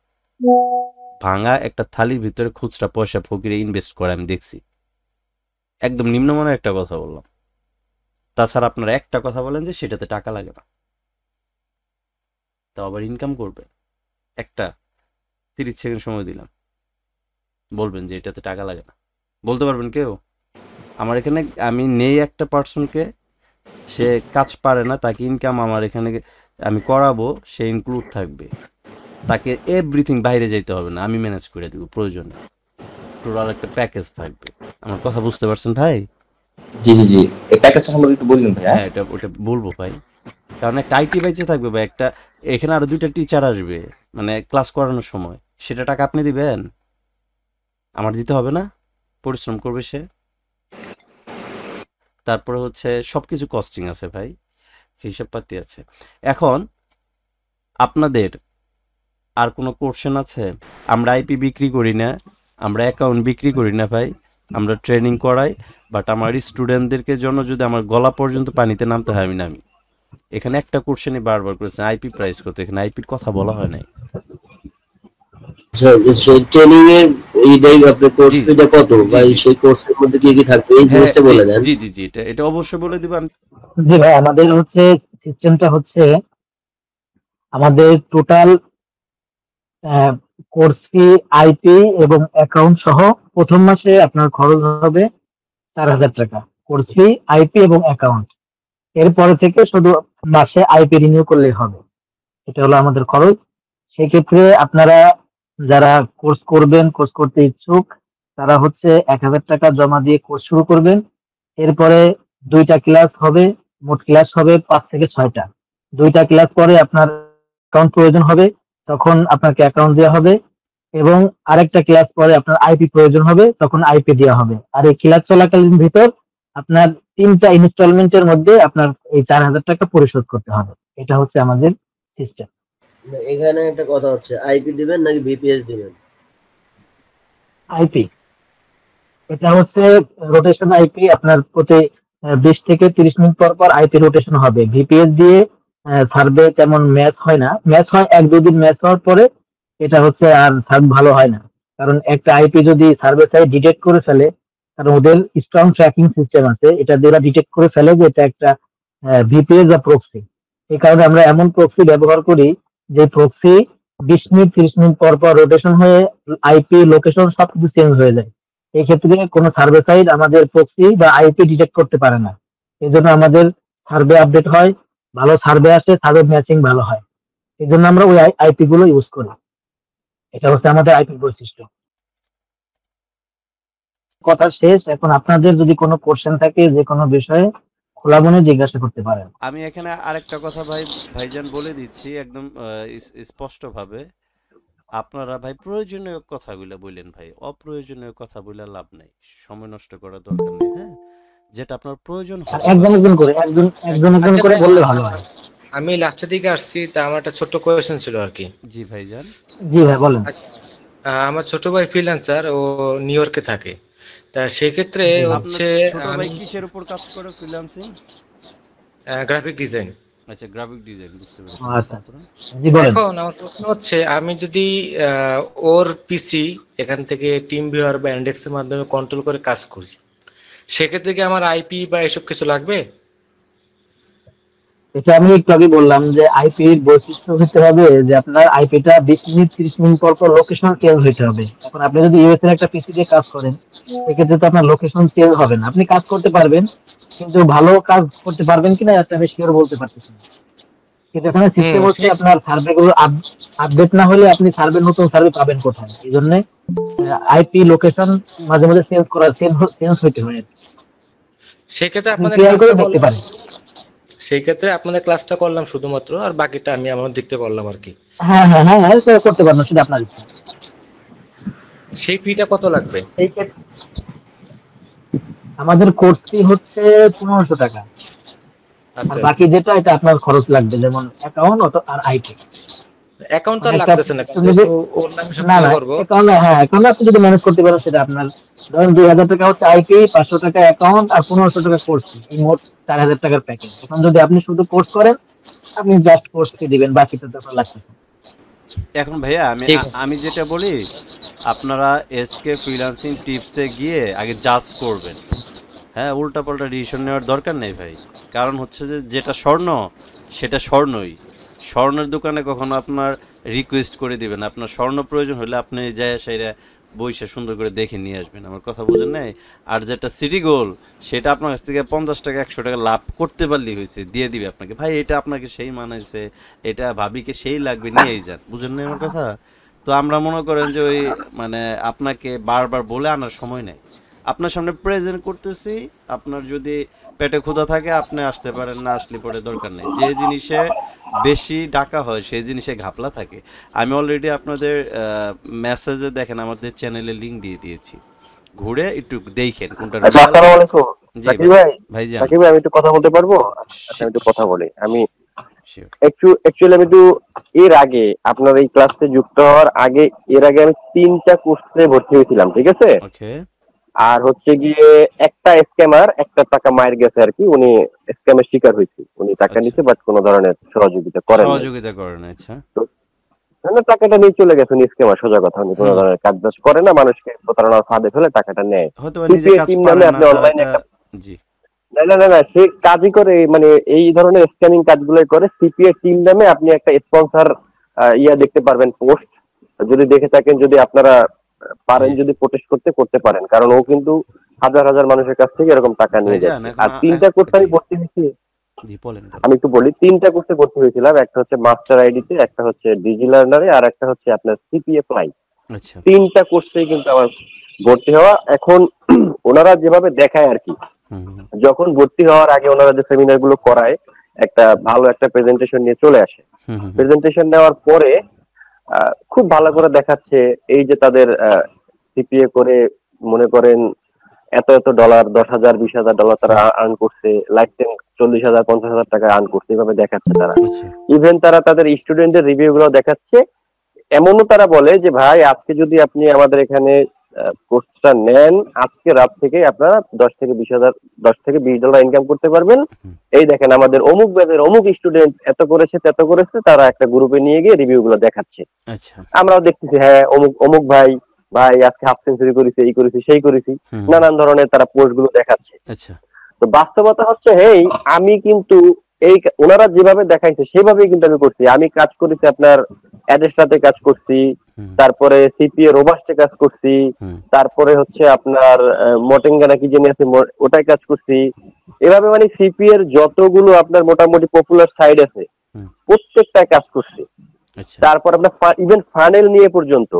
ভাঙা একটা থালির ভিতরে খুচরা পয়সা ফকিরে ইনভেস্ট করে আমি দেখছি। একদম নিম্নমানের একটা কথা বললাম। তাছাড়া আপনারা একটা কথা বলেন যে সেটাতে টাকা লাগে না, তাও আবার ইনকাম করবে। একটা 30 সেকেন্ড সময় দিলাম, বলবেন যে এটাতে টাকা লাগে না, বলতে পারবেন কেউ? আমার এখানে আমি নেই একটা পার্সনকে, সে কাজ পারে না, তাকে ইনকাম আমার এখানে আমি করাবো, সে ইনক্লুড থাকবে, তাকে এভরিথিং বাইরে যেতে হবে না, আমি ম্যানেজ করে দেবো প্রয়োজনে। টোটাল একটা প্যাকেজ থাকবে। আমার কথা বুঝতে পারছেন ভাই? জি জি জি, এই প্যাকেজটা সম্পর্কে একটু বলুন ভাই। হ্যাঁ, ওটা বলবো ভাই, কারণ একটা আইটি বাইচে থাকবে ভাই, একটা এখানে আরো 2টা টিচার আসবে মানে ক্লাস করানোর সময়, সেটা টাকা আপনি দিবেন? আমার দিতে হবে না? পরিশ্রম করবে সে। তারপরে হচ্ছে সবকিছু কস্টিং আছে ভাই, হিসাবপাতি আছে। এখন আপনাদের আর কোনো কোশ্চেন আছে? আমরা আইপি বিক্রি করি না, আমরা অ্যাকাউন্ট বিক্রি করি না ভাই, আমরা ট্রেনিং করাই। বাট আমার স্টুডেন্টদেরকে জন্য যদি আমার গলা পর্যন্ত পানিতে নামতে হয়, আমি নামি। এখানে একটা কোশ্চেনই বারবার করেছেন, আইপি প্রাইস কত? এখানে আইপির কথা বলা হয় নাই। সেই ট্রেনিং এর এইটাই আপনার কোর্স ফিটা কত, বা সেই কোর্সের মধ্যে কি কি থাকবে এই জিনিসটা বলে দেন। জি জি জি, এটা অবশ্যই বলে দিব আমি। জি ভাই, আমাদের হচ্ছে সিস্টেমটা হচ্ছে, আমাদের টোটাল কোর্স ফি, আইপি এবং অ্যাকাউন্ট সহ প্রথম মাসে আপনার খরচ হবে 4,000 টাকা, কোর্স ফি, আইপি এবং অ্যাকাউন্ট। এরপরে থেকে শুধু মাসে আইপি রিনিউ করলেই হবে, এটা হলো আমাদের খরচ। সেক্ষেত্রে আপনারা যারা কোর্স করবেন, কোর্স করতে ইচ্ছুক, তারা হচ্ছে 1,000 টাকা জমা দিয়ে কোর্স শুরু করবেন। এরপরে 2টা ক্লাস হবে, মোট ক্লাস হবে 5 থেকে 6টা। 2টা ক্লাস পরে আপনার অ্যাকাউন্ট প্রয়োজন হবে, তখন আপনাকে অ্যাকাউন্ট দেওয়া হবে, এবং আরেকটা ক্লাস পরে আপনার আইপি প্রয়োজন হবে, তখন আইপি দেওয়া হবে। আর এই ক্লাস চলাকালীন ভিতর আপনার 3টা ইনস্টলমেন্টের মধ্যে আপনার এই 4,000 টাকা পরিশোধ করতে হবে। এটা হচ্ছে আমাদের সিস্টেম। এখানে একটা কথা হচ্ছে, আইপি দিবেন নাকি ভিপিএস দিবেন? আইপি। এটা হচ্ছে রোটেশন আইপি, আপনার প্রতি 20 থেকে 30 মিনিট পর পর আইপি রোটেশন হবে। ভিপিএস দিয়ে সার্ভে তেমন ম্যাচ হয় না, ম্যাচ হয় 1-2 দিন ম্যাচ হওয়ার পরে এটা হচ্ছে আর সার্ভ ভালো হয় না। কারণ একটা আইপি যদি সার্ভে সাইড ডিটেক্ট করে ফেলে, কারণ ওদের স্ট্রং ট্র্যাকিং সিস্টেম আছে, এটা দিয়ে ওরা ডিটেক্ট করে ফেলে যে এটা একটা ভিপিএস বা প্রক্সি। এই কারণে আমরা এমন প্রক্সি ব্যবহার করি যে প্রক্সি 20 মিনিট 30 মিনিট পর পর রোটেশন হয়ে আইপি লোকেশন সবকিছু চেঞ্জ হয়ে যায়। এই ক্ষেত্রে কোনো সার্ভে সাইড আমাদের প্রক্সি বা আইপি ডিটেক্ট করতে পারে না। এই জন্য আমাদের সার্ভে আপডেট হয়, ভালো সার্ভে আসে, সার্ভে ম্যাচিং ভালো হয়। এই জন্য আমরা ওই আইপি গুলো ইউজ করি। এটা হচ্ছে আমাদের আইপি বৈশিষ্ট্য। কথা শেষ। এখন আপনাদের যদি কোনো কোশ্চেন থাকে যে কোনো বিষয়ে খোলা মনে জিজ্ঞাসা করতে পারেন। আমি এখানে আরেকটা কথা ভাইজান বলে দিচ্ছি একদম স্পষ্টভাবে। আপনারা ভাই প্রয়োজনীয় কথাগুলো বললেন ভাই, অপ্রয়োজনীয় কথা বলে লাভ নাই, সময় নষ্ট করার দরকার নেই। হ্যাঁ, যেটা আপনার প্রয়োজন হবে একজন করে বললে ভালো হয়। আমি লাস্টের দিকে আসছি, তা আমার একটা ছোট্ট কোয়েশ্চেন ছিল আর কি। জি ভাইজান। জি ভাই বলেন। আমার ছোট ভাই ফ্রিল্যান্সার, ও নিউ ইয়র্কে থাকে। তা সেক্ষেত্রে হচ্ছে ছোট ভাই কিসের উপর কাজ করে ফ্রিল্যান্সিং? Graphic design. আচ্ছা, গ্রাফিক ডিজাইন, বুঝতে পেরেছি। আচ্ছা জি বলেন। এখন আমার প্রশ্ন হচ্ছে, আমি যদি ওর পিসি এখান থেকে টিম ভিউয়ার বা ইন্ডেক্স এর মাধ্যমে কন্ট্রোল করে কাজ করি, সেক্ষেত্রে কি আমার আইপি বা এসব কিছু লাগবে? এটা আমি একটু আগে বললাম যে আইপির বৈশিষ্ট্য হতে হবে যে আপনার আইপিটা 20 মিনিট 30 মিনিট পর পর লোকেশন চেঞ্জ হতে হবে। এখন আপনি যদি ইউএস এর একটা পিসি দিয়ে কাজ করেন, সেক্ষেত্রে তো আপনার লোকেশন চেঞ্জ হবে না। আপনি কাজ করতে পারবেন, কিন্তু ভালো কাজ করতে পারবেন কিনা এটা আমি শিওর বলতে পারতেছি না। কিন্তু এখানে সিস্টেম হচ্ছে আপনার সার্ভে গুলো আপডেট না হলে আপনি নতুন সার্ভে পাবেন কোথায়? এই জন্য আইপি লোকেশন মাঝে মাঝে চেঞ্জ হতে হয়। সেক্ষেত্রে আপনাদের ক্লাসটা করলাম শুধুমাত্র, আর বাকিটা আমি আমার দেখতে করলাম আর কি। হ্যাঁ হ্যাঁ হ্যাঁ হ্যাঁ করতে পারেন, সেটা আপনার ইচ্ছা। সেই ফিটা কত লাগবে? আমাদের কোর্স ফি হচ্ছে 1500 টাকা। আর বাকি যেটা এটা আপনার খরচ লাগবে, যেমন অ্যাকাউন্ট আর আইটি। অ্যাকাউন্ট তো লাগতেছে না, কিন্তু ওর নামে সব কিছু করব। অ্যাকাউন্ট আপনি যদি ম্যানেজ করতে পারেন সেটা আপনার, ধরুন 2000 টাকা হচ্ছে আইপি, 500 টাকা অ্যাকাউন্ট আর 1500 টাকা কোর্স ফি, এই মোট 4000 টাকার প্যাকেজ। এখন যদি আপনি শুধু কোর্স করেন, আপনি জাস্ট কোর্স ফি দিবেন, বাকিটা তো আপনার লাগতেছে। এখন ভাইয়া আমি যেটা বলি, আপনারা এসকে ফ্রিল্যান্সিং টিপসে গিয়ে আগে জাজ করবেন। হ্যাঁ, উল্টাপাল্টা ডিসিশন নেওয়ার দরকার নেই ভাই। কারণ হচ্ছে যে যেটা স্বর্ণ সেটা স্বর্ণই। স্বর্ণের দোকানে কখনো আপনার রিকোয়েস্ট করে দিবেন, আপনার স্বর্ণ প্রয়োজন হলে আপনি যায় সেটা বইসা সুন্দর করে দেখে নিয়ে আসবেন। আমার কথা বুঝেন নাই? আর যেটা সিটি গোল্ড, সেটা আপনার কাছ থেকে 50 টাকা 100 টাকা লাভ করতে পারলেই হয়েছে, দিয়ে দিবে আপনাকে। ভাই এটা আপনাকে সেই মানাইছে, এটা ভাবিকে সেই লাগবে, নিয়েই যান। বুঝেন না আমার কথা? তো আমরা মনে করেন যে ওই মানে আপনাকে বারবার বলে আনার সময় নেই, আপনার সামনে প্রেজেন্ট করতেছি। আপনার যদি পেটে ক্ষুধা থাকে আপনি আসতে পারেন, না আসলে পরে দরকার নেই। যে জিনিসে বেশি ডাকা হয় সেই জিনিসে ঘাপলা থাকে। আমি অলরেডি আপনাদের মেসেজে দেখেন আমাদের চ্যানেলে লিংক দিয়ে দিয়েছি, ঘুরে একটু দেখেন কোনটা। আসসালামু আলাইকুম জাকির ভাই। ভাইজান, জাকির ভাই, আমি একটু কথা বলতে পারবো? আমি একটু কথা বলি। আমি অ্যাকচুয়ালি আমি একটু এর আগে আপনার এই ক্লাসে যুক্ত হওয়ার আগে আমি 3টা কোর্সে ভর্তি হয়েছিলাম, ঠিক আছে? ওকে। আর হচ্ছে গিয়ে একটা স্ক্যামার একটা টাকা মায়ের গেছে আর কি, উনি স্ক্যামের শিকার হয়েছে, উনি টাকা নিছে বাট কোনো ধরনের সহযোগিতা করেন। আচ্ছা, না টাকাটা নিয়ে চলে গেছে, উনি স্ক্যামার, সোজা কথা। উনি কোনো ধরনের কাজ বাজ করে না, মানুষকে প্রতারণার ফাঁদে ফেলে টাকাটা নেয়। টিম নামে আপনি অনলাইনে একটা না সে কাজই করে, মানে এই ধরনের স্ক্যামিং কাজগুলোই করে। সিপিএ টিম নামে আপনি একটা স্পন্সর দেখতে পারবেন, পোস্ট যদি দেখে থাকেন, যদি আপনারা পারেন, যদি প্রোটেস্ট করতে পারেন, কারণ ও কিন্তু হাজার হাজার মানুষের কাছ থেকে এরকম টাকা নিয়ে যায়। আর 3টা কোর্সে আমি ভর্তি হয়েছি, আমি একটু বলি। 3টা কোর্সে ভর্তি হয়েছিলাম, একটা হচ্ছে মাস্টার আইডিতে, একটা হচ্ছে ডিজি লার্নারে, আর একটা হচ্ছে আপনার সিপিএ ফ্লাই। 3টা কোর্সেই কিন্তু আমার ভর্তি হওয়া। এখন ওনারা যেভাবে দেখায় আর কি, যখন ভর্তি হওয়ার আগে ওনারা যে সেমিনার গুলো করায়, একটা ভালো একটা প্রেজেন্টেশন নিয়ে চলে আসে। প্রেজেন্টেশন নেওয়ার পরে খুব ভালো করে দেখাচ্ছে এই যে তাদের সিপিএ করে মনে করেন এত এত ডলার, 10,000 20,000 ডলার তারা আর্ন করছে, লাইফ টাইম 40,000 50,000 টাকা আর্ন করছে, এভাবে দেখাচ্ছে তারা। ইভেন তারা তাদের স্টুডেন্টদের রিভিউ গুলো দেখাচ্ছে। এমনও তারা বলে যে ভাই আজকে যদি আপনি আমাদের এখানে কোর্সটা নেন, আজকে রাত থেকে আপনারা $10 থেকে $20 ইনকাম করতে পারবেন। এই দেখেন আমাদের অমুক ব্যাচের অমুক স্টুডেন্ট এত করেছে তত করেছে, তারা একটা গ্রুপে নিয়ে গিয়ে রিভিউ গুলো দেখাচ্ছে। আচ্ছা আমরাও দেখতেছি, হ্যাঁ অমুক অমুক ভাই আজকে হাফ সেঞ্চুরি করেছে, এই করেছি সেই করেছি, নানান ধরনের তারা পোস্ট গুলো দেখাচ্ছে। আচ্ছা তো বাস্তবতা হচ্ছে, হেই আমি কিন্তু এই ওনারা যেভাবে দেখাইছে সেভাবেই কিন্তু আমি করছি। আমি কাজ করেছি আপনার অ্যাডেস্টাতে কাজ করছি, তারপরে সিপিএ রোবাস্টে কাজ করছি, তারপরে হচ্ছে আপনার মটেঙ্গা নাকি জেনে আছে ওটাই কাজ করছি। এভাবে মানে সিপি এর যতগুলো আপনার মোটামুটি পপুলার সাইড আছে প্রত্যেকটায় কাজ করছি। তারপর আপনার ইভেন ফানেল নিয়ে পর্যন্ত,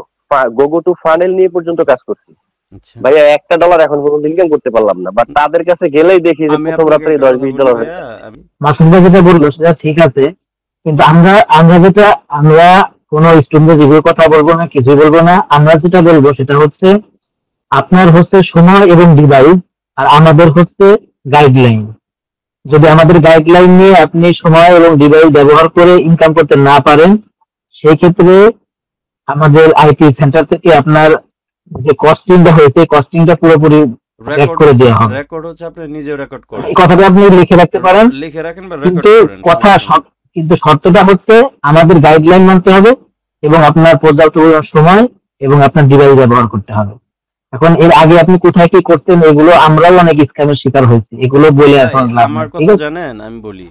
গোগো টু ফানেল নিয়ে পর্যন্ত কাজ করছি। ভাইয়া $1 এখন পর্যন্ত ইনকাম করতে পারলাম না, বাট তাদের কাছে গেলেই দেখি যে প্রথম রাত্রে $10-20 হয়ে যায়। মাসুম ভাই যেটা বললো সেটা ঠিক আছে, কিন্তু আমরা কোনো স্টুডেন্ট রিভিউ কথা বলবো না, কিছুই বলবো না। আমরা যেটা বলবো সেটা হচ্ছে আপনার হচ্ছে সময় এবং ডিভাইস, আর আমাদের হচ্ছে গাইডলাইন। যদি আমাদের গাইডলাইন নিয়ে আপনি সময় এবং ডিভাইস ব্যবহার করে ইনকাম করতে না পারেন, সেই ক্ষেত্রে আমাদের আইটি সেন্টার থেকে আপনার যে কস্টিংটা হয়েছে কস্টিংটা পুরোপুরি ব্যাক করে দেওয়া হবে। রেকর্ড হচ্ছে আপনি নিজে রেকর্ড করেন, এই কথাটা আপনি লিখে রাখতে পারেন, লিখে রাখেন বা রেকর্ড কিন্তু করেন। কিন্তু শর্তটা হচ্ছে আমাদের গাইডলাইন মানতে হবে এবং আপনার পর্যাপ্ত সময় এবং আপনার ডিভাইস ব্যবহার করতে হবে। এখন এর আগে আপনি কোথায় কি করছেন এগুলো আমরাও অনেক স্ক্যামের শিকার হয়েছি, এগুলো বলে এখন লাভ আমার নেই, ঠিক কথা আছে? জানেন, আমি বলি,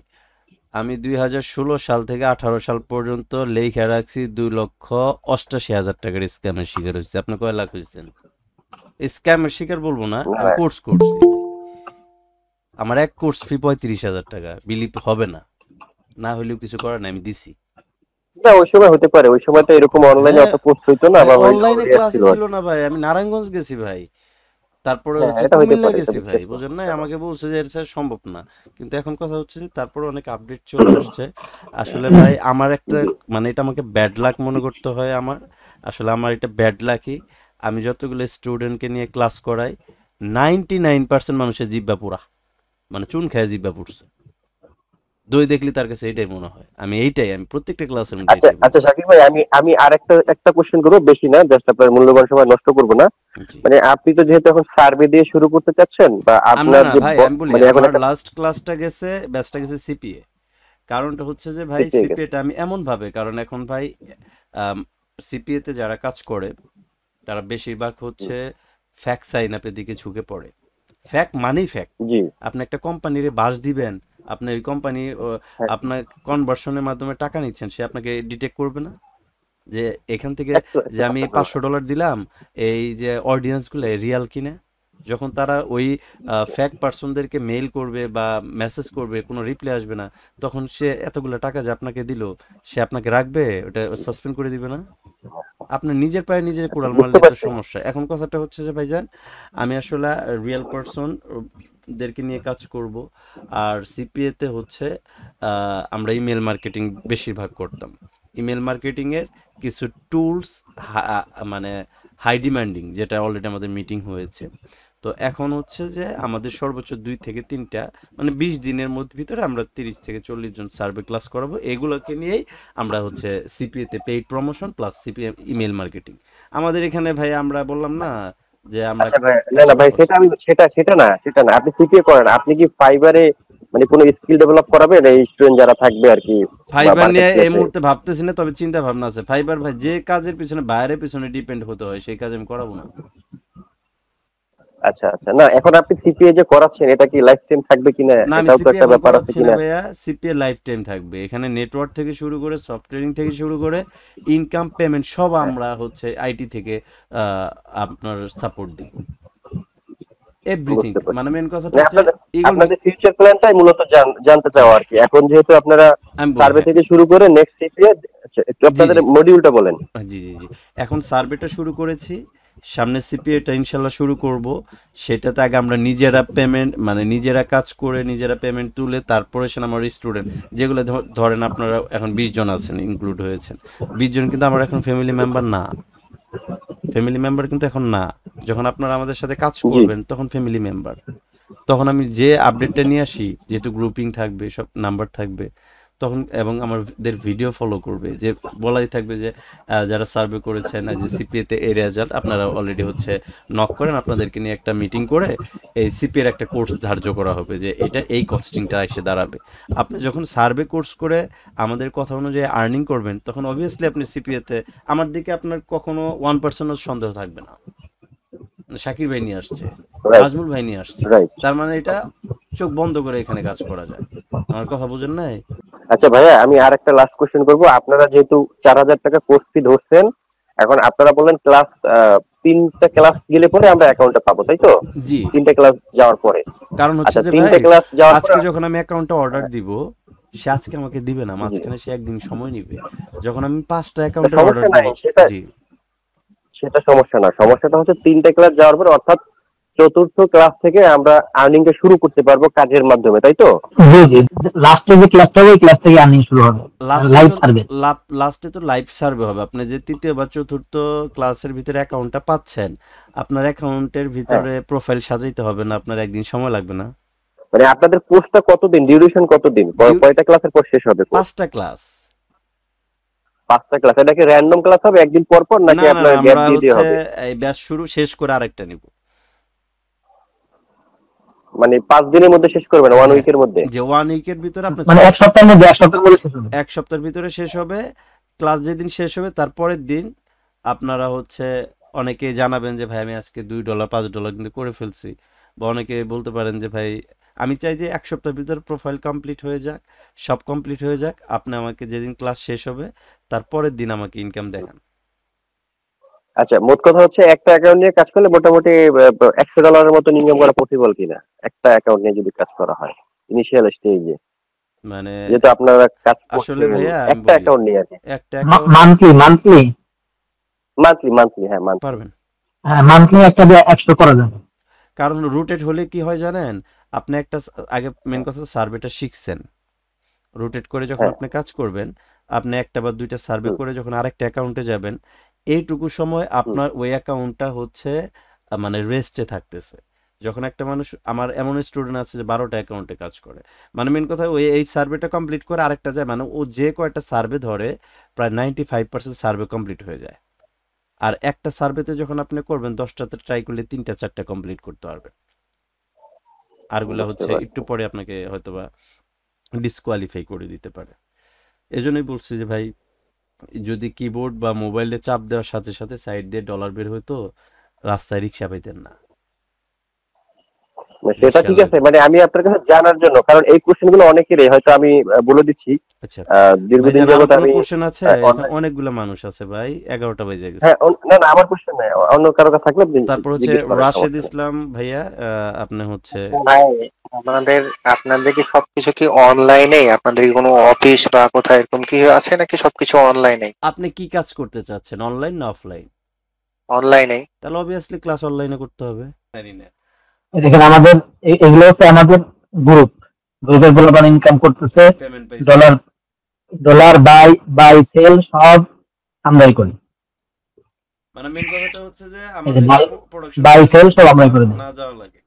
আমি 2016 সাল থেকে 18 সাল পর্যন্ত লেখা রাখছি 2,88,000 টাকার স্ক্যামের শিকার হয়েছে। আপনি কয় লাখ হয়েছেন? স্ক্যামের শিকার বলবো না, আমি কোর্স করছি। আমার এক কোর্স ফি 35,000 টাকা, বিলিভ হবে না, না হলেও কিছু করার নাই, আমি দিছি। না ওই সময় হতে পারে, ওই সময় তো এরকম অনলাইনে অত কোর্স হইতো না, বা অনলাইনে ক্লাস ছিল না ভাই। আমি নারায়ণগঞ্জ গেছি ভাই, তারপরে হচ্ছে কুমিল্লা গেছি ভাই, বুঝেন না? আমাকে বলছে যে এটা সম্ভব না, কিন্তু এখন কথা হচ্ছে যে তারপরে অনেক আপডেট চলে আসছে। আসলে ভাই আমার একটা মানে এটা আমাকে ব্যাড লাক মনে করতে হয়। আসলে আমার এটা ব্যাড লাকই। আমি যতগুলো স্টুডেন্টকে নিয়ে ক্লাস করাই 99% মানুষের জিব্বা পুরা, মানে চুন খায় জিব্বা পুড়ছে। দই দেখলি তার কাছে এটাই মনে হয়। আমি প্রত্যেকটা ক্লাসের মধ্যে। আচ্ছা শাকিব ভাই, আমি আর একটা কোশ্চেন করবো, বেশি না, জাস্ট আপনার মূল্যবান সময় নষ্ট করবো না। মানে আপনি তো যেহেতু এখন সার্ভে দিয়ে শুরু করতে চাচ্ছেন, বা আপনার যে ভাই আমি বলি, আমার লাস্ট ক্লাসটা গেছে, ব্যাচটা গেছে সিপিএ। কারণটা হচ্ছে যে ভাই সিপিএটা আমি এমন ভাবে, কারণ এখন ভাই সিপিএ তে যারা কাজ করে তারা বেশিরভাগ হচ্ছে ফ্যাক্ট সাইন আপের দিকে ঝুঁকে পড়ে। ফ্যাক্ট মানেই ফ্যাক্ট। আপনি একটা কোম্পানির বাস দিবেন, আপনি ওই কোম্পানি আপনার কনভার্সনের মাধ্যমে টাকা নিচ্ছেন, সে আপনাকে ডিটেক্ট করবে না যে এখান থেকে যে আমি $500 দিলাম, এই যে অডিয়েন্স গুলো রিয়াল কিনা? যখন তারা ওই ফ্যাক্ট পার্সনদেরকে মেইল করবে বা মেসেজ করবে, কোনো রিপ্লাই আসবে না, তখন সে এতগুলো টাকা যে আপনাকে দিল, সে আপনাকে রাখবে? ওটা সাসপেন্ড করে দিবে না? আপনার নিজের পায়ে নিজের কোড়াল মারলে তো সমস্যা। এখন কথাটা হচ্ছে যে ভাইজান, আমি আসলে রিয়েল পার্সন দেরকে নিয়ে কাজ করব। আর সিপিএ তে হচ্ছে আমরা ইমেল মার্কেটিং বেশিরভাগ করতাম। ইমেল মার্কেটিং এর কিছু টুলস মানে হাই ডিমান্ডিং, যেটা অলরেডি আমাদের মিটিং হয়েছে। তো এখন হচ্ছে যে আমাদের সর্বোচ্চ 2 থেকে 3টা মানে 20 দিনের মধ্যে ভিতরে আমরা 30 থেকে 40 জন সার্ভে ক্লাস করাবো। এগুলোকে নিয়েই আমরা হচ্ছে সিপিএ তে paid promotion plus CPA email marketing. আমাদের এখানে ভাই আমরা বললাম না যে আমরা না ভাই, সেটা না আপনি সিপিএ করেন, আপনি কি ফাইবারে মানে কোনো স্কিল ডেভেলপ করাবেন এই স্টুডেন্ট যারা থাকবে আর কি? ফাইবার নিয়ে এই মুহূর্তে ভাবতেছি না, তবে চিন্তা ভাবনা আছে। ফাইবার ভাই যে কাজের পিছনে বাইরের পিছনে ডিপেন্ড হতে হয়, সেই কাজ আমি করাবো না। আচ্ছা না, এখন আপনি সিপিএ যে করাচ্ছেন এটা কি লাইফ টাইম থাকবে কিনা, এটাও তো একটা ব্যাপার আছে কিনা? ভাইয়া সিপিএ লাইফ টাইম থাকবে। এখানে নেটওয়ার্ক থেকে শুরু করে সফটওয়্যারিং থেকে শুরু করে ইনকাম পেমেন্ট সব আমরা হচ্ছে আইটি থেকে আপনার সাপোর্ট দিব, এভরিথিং। মানে মেন কথাটা হচ্ছে আপনাদের ফিউচার প্ল্যানটাই মূলত জানতে চাও আর কি। এখন যেহেতু আপনারা সার্ভে থেকে শুরু করে নেক্সট সিপিএ, একটু আপনাদের মডিউলটা বলেন। জি এখন সার্ভেটা শুরু করেছি, সামনে সিপিএটা ইনশাল্লাহ শুরু করব। সেটাতে আগে আমরা নিজেরা পেমেন্ট মানে নিজেরা কাজ করে নিজেরা পেমেন্ট তুলে, তারপরে সে আমার স্টুডেন্ট যেগুলো ধরেন আপনারা এখন 20 জন আছেন, ইনক্লুড হয়েছেন 20 জন, কিন্তু আমার এখন ফ্যামিলি মেম্বার না। ফ্যামিলি মেম্বার কিন্তু এখন না। যখন আপনারা আমাদের সাথে কাজ করবেন তখন ফ্যামিলি মেম্বার। তখন আমি যে আপডেটটা নিয়ে আসি, যেহেতু গ্রুপিং থাকবে, সব নাম্বার থাকবে, তখন এবং আমাদের ভিডিও ফলো করবে, যে বলাই থাকবে যে যারা সার্ভে করেছেন যে সিপিএতে এই রেজাল্ট, আপনারা অলরেডি হচ্ছে নক করেন, আপনাদেরকে নিয়ে একটা মিটিং করে এই সিপিএর একটা কোর্স ধার্য করা হবে যে এটা এই কস্টিংটা এসে দাঁড়াবে। আপনি যখন সার্ভে কোর্স করে আমাদের কথা অনুযায়ী আর্নিং করবেন, তখন অবভিয়াসলি আপনি সিপিএতে আমার দিকে আপনার কখনো 1% সন্দেহ থাকবে না। শাকির ভাই নিয়ে আসছে, নাজমুল ভাই নিয়ে আসছে, তার মানে এটা চোখ বন্ধ করে এখানে কাজ করা যায়। আমার কথা বুঝেন নাই? আচ্ছা ভাইয়া, আমি আর একটা লাস্ট কোশ্চেন করবো। আপনারা যেহেতু 4000 টাকা কোর্স ফি ধরছেন, এখন আপনারা বললেন ক্লাস 3টা ক্লাস গেলে পরে আমরা অ্যাকাউন্টে পাবো, তাই তো? জি, 3টা ক্লাস যাওয়ার পরে। কারণ হচ্ছে যে 3টা ভাই ক্লাস যাওয়ার আজকে পরে যখন আমি অ্যাকাউন্টটা অর্ডার দিব, সে আজকে আমাকে দিবে না, মাঝখানে সে একদিন সময় নিবে। যখন আমি 5টা অ্যাকাউন্টের অর্ডার সমস্যা নাই, দিব, জি সেটা সমস্যা না। সমস্যাটা হচ্ছে 3টা ক্লাস যাওয়ার পরে, অর্থাৎ 4র্থ ক্লাস থেকে আমরা আর্নিংটা শুরু করতে পারবো কাজের মাধ্যমে, তাই তো? জি জি, লাস্টে যে ক্লাসটা হবে ওই ক্লাস থেকে আর্নিং শুরু হবে, লাইভ সার্ভে। লাস্টে তো লাইভ সার্ভে হবে। আপনি যে 3য় বা 4র্থ ক্লাসের ভিতরে অ্যাকাউন্টটা পাচ্ছেন, আপনার অ্যাকাউন্টের ভিতরে প্রোফাইল সাজাইতে হবে না, আপনার একদিন সময় লাগবে না। মানে আপনাদের কোর্সটা কতদিন, ডিউরেশন কতদিন, কয়টা ক্লাসের পর শেষ হবে? 5টা ক্লাস। 5টা ক্লাস। এটা কি র্যান্ডম ক্লাস হবে একদিন পর পর, নাকি আপনার গ্যাপ দিয়ে দিয়ে হবে? এই ব্যাচ শুরু শেষ করে আরেকটা নিব। মানে 5 দিনের মধ্যে শেষ করবেন, 1 উইকের মধ্যে? যে 1 উইকের ভিতরে আপনি মানে এক সপ্তাহের মধ্যে, এক সপ্তাহের মধ্যে শেষ হবে। এক সপ্তাহের ভিতরে শেষ হবে। ক্লাস যেদিন শেষ হবে তার পরের দিন আপনারা হচ্ছে অনেকে জানাবেন যে ভাই আমি আজকে $2 $5 কিন্তু করে ফেলছি, বা অনেকে বলতে পারেন যে ভাই আমি চাই যে এক সপ্তাহের ভিতরে প্রোফাইল কমপ্লিট হয়ে যাক, সব কমপ্লিট হয়ে যাক, আপনি আমাকে যেদিন ক্লাস শেষ হবে তার পরের দিন আমাকে ইনকাম দেখান। আচ্ছা, মোট কথা হচ্ছে একটা অ্যাকাউন্ট নিয়ে কাজ করলে মোটামুটি $100 মতো ইনকাম করা পসিবল কিনা, একটা অ্যাকাউন্ট নিয়ে যদি কাজ করা হয় ইনিশিয়াল স্টেজে? মানে যেহেতু আপনারা কাজ আসলে ভাইয়া একটা অ্যাকাউন্ট নিয়ে আর কি, একটা অ্যাকাউন্ট মান্থলি মান্থলি মান্থলি হ্যাঁ মান্থলি পারবেন, হ্যাঁ মান্থলি একটা দিয়ে 100 করা যাবে। কারণ রুটেড হলে কি হয় জানেন, আপনি একটা আগে মেন কথা সার্ভেটা শিখছেন, রোটেট করে যখন আপনি কাজ করবেন, আপনি একটা বা দুইটা সার্ভে করে যখন আরেকটা অ্যাকাউন্টে যাবেন, এইটুকু সময় আপনার ওই অ্যাকাউন্টটা হচ্ছে মানে রেস্টে থাকতেছে। যখন একটা মানুষ, আমার এমন স্টুডেন্ট আছে যে 12টা অ্যাকাউন্টে কাজ করে, মানে মেন কথা ওই এই সার্ভেটা কমপ্লিট করে আরেকটা যায়, মানে ও যে কয়টা সার্ভে ধরে প্রায় 95% সার্ভে কমপ্লিট হয়ে যায়। আর একটা সার্ভেতে যখন আপনি করবেন 10টাতে ট্রাই করলে 3টা 4টা কমপ্লিট করতে পারবেন। আরগুলা হচ্ছে একটু পরে আপনাকে হয়তোবা ডিসকোয়ালিফাই করে দিতে পারে। এজন্যই বলছি যে ভাই যদি কিবোর্ড বা মোবাইলে চাপ দেওয়ার সাথে সাথে সাইড দিয়ে ডলার বের হইতো, রাস্তায় রিক্সা পাইতেন না। সেটা ঠিক আছে, মানে আমি আপনার কাছে জানার জন্য, কারণ এই কোশ্চেনগুলো অনেকেরই, হয়তো আমি বলে দিচ্ছি। আচ্ছা, দীর্ঘদিন যাবত আমি কোশ্চেন আছে, অনেকগুলো মানুষ আছে ভাই, 11টা বেজে গেছে। হ্যাঁ, না না আমার কোশ্চেন নাই, অন্য কারো কাছে থাকলে। তারপর হচ্ছে রাশেদ ইসলাম ভাইয়া, আপনি হচ্ছে ভাই আপনাদের কি সবকিছু কি অনলাইনে? আপনাদের কি কোনো অফিস বা কোথায় এরকম কি আছে, নাকি সবকিছু অনলাইনে? আপনি কি কাজ করতে চাচ্ছেন, অনলাইন না অফলাইন? অনলাইনে। তাহলে অবভিয়াসলি ক্লাস অনলাইনে করতে হবে। দেখেন আমাদের এগুলো হচ্ছে আমাদের গ্রুপের বলবান ইনকাম করতেছে, ডলার বাই সেল সব আমরাই করি। মানে মেন কথাটা হচ্ছে যে আমাদের প্রোডাকশন বাই সেল সব আমরাই করে দিই, না যাওয়া লাগে।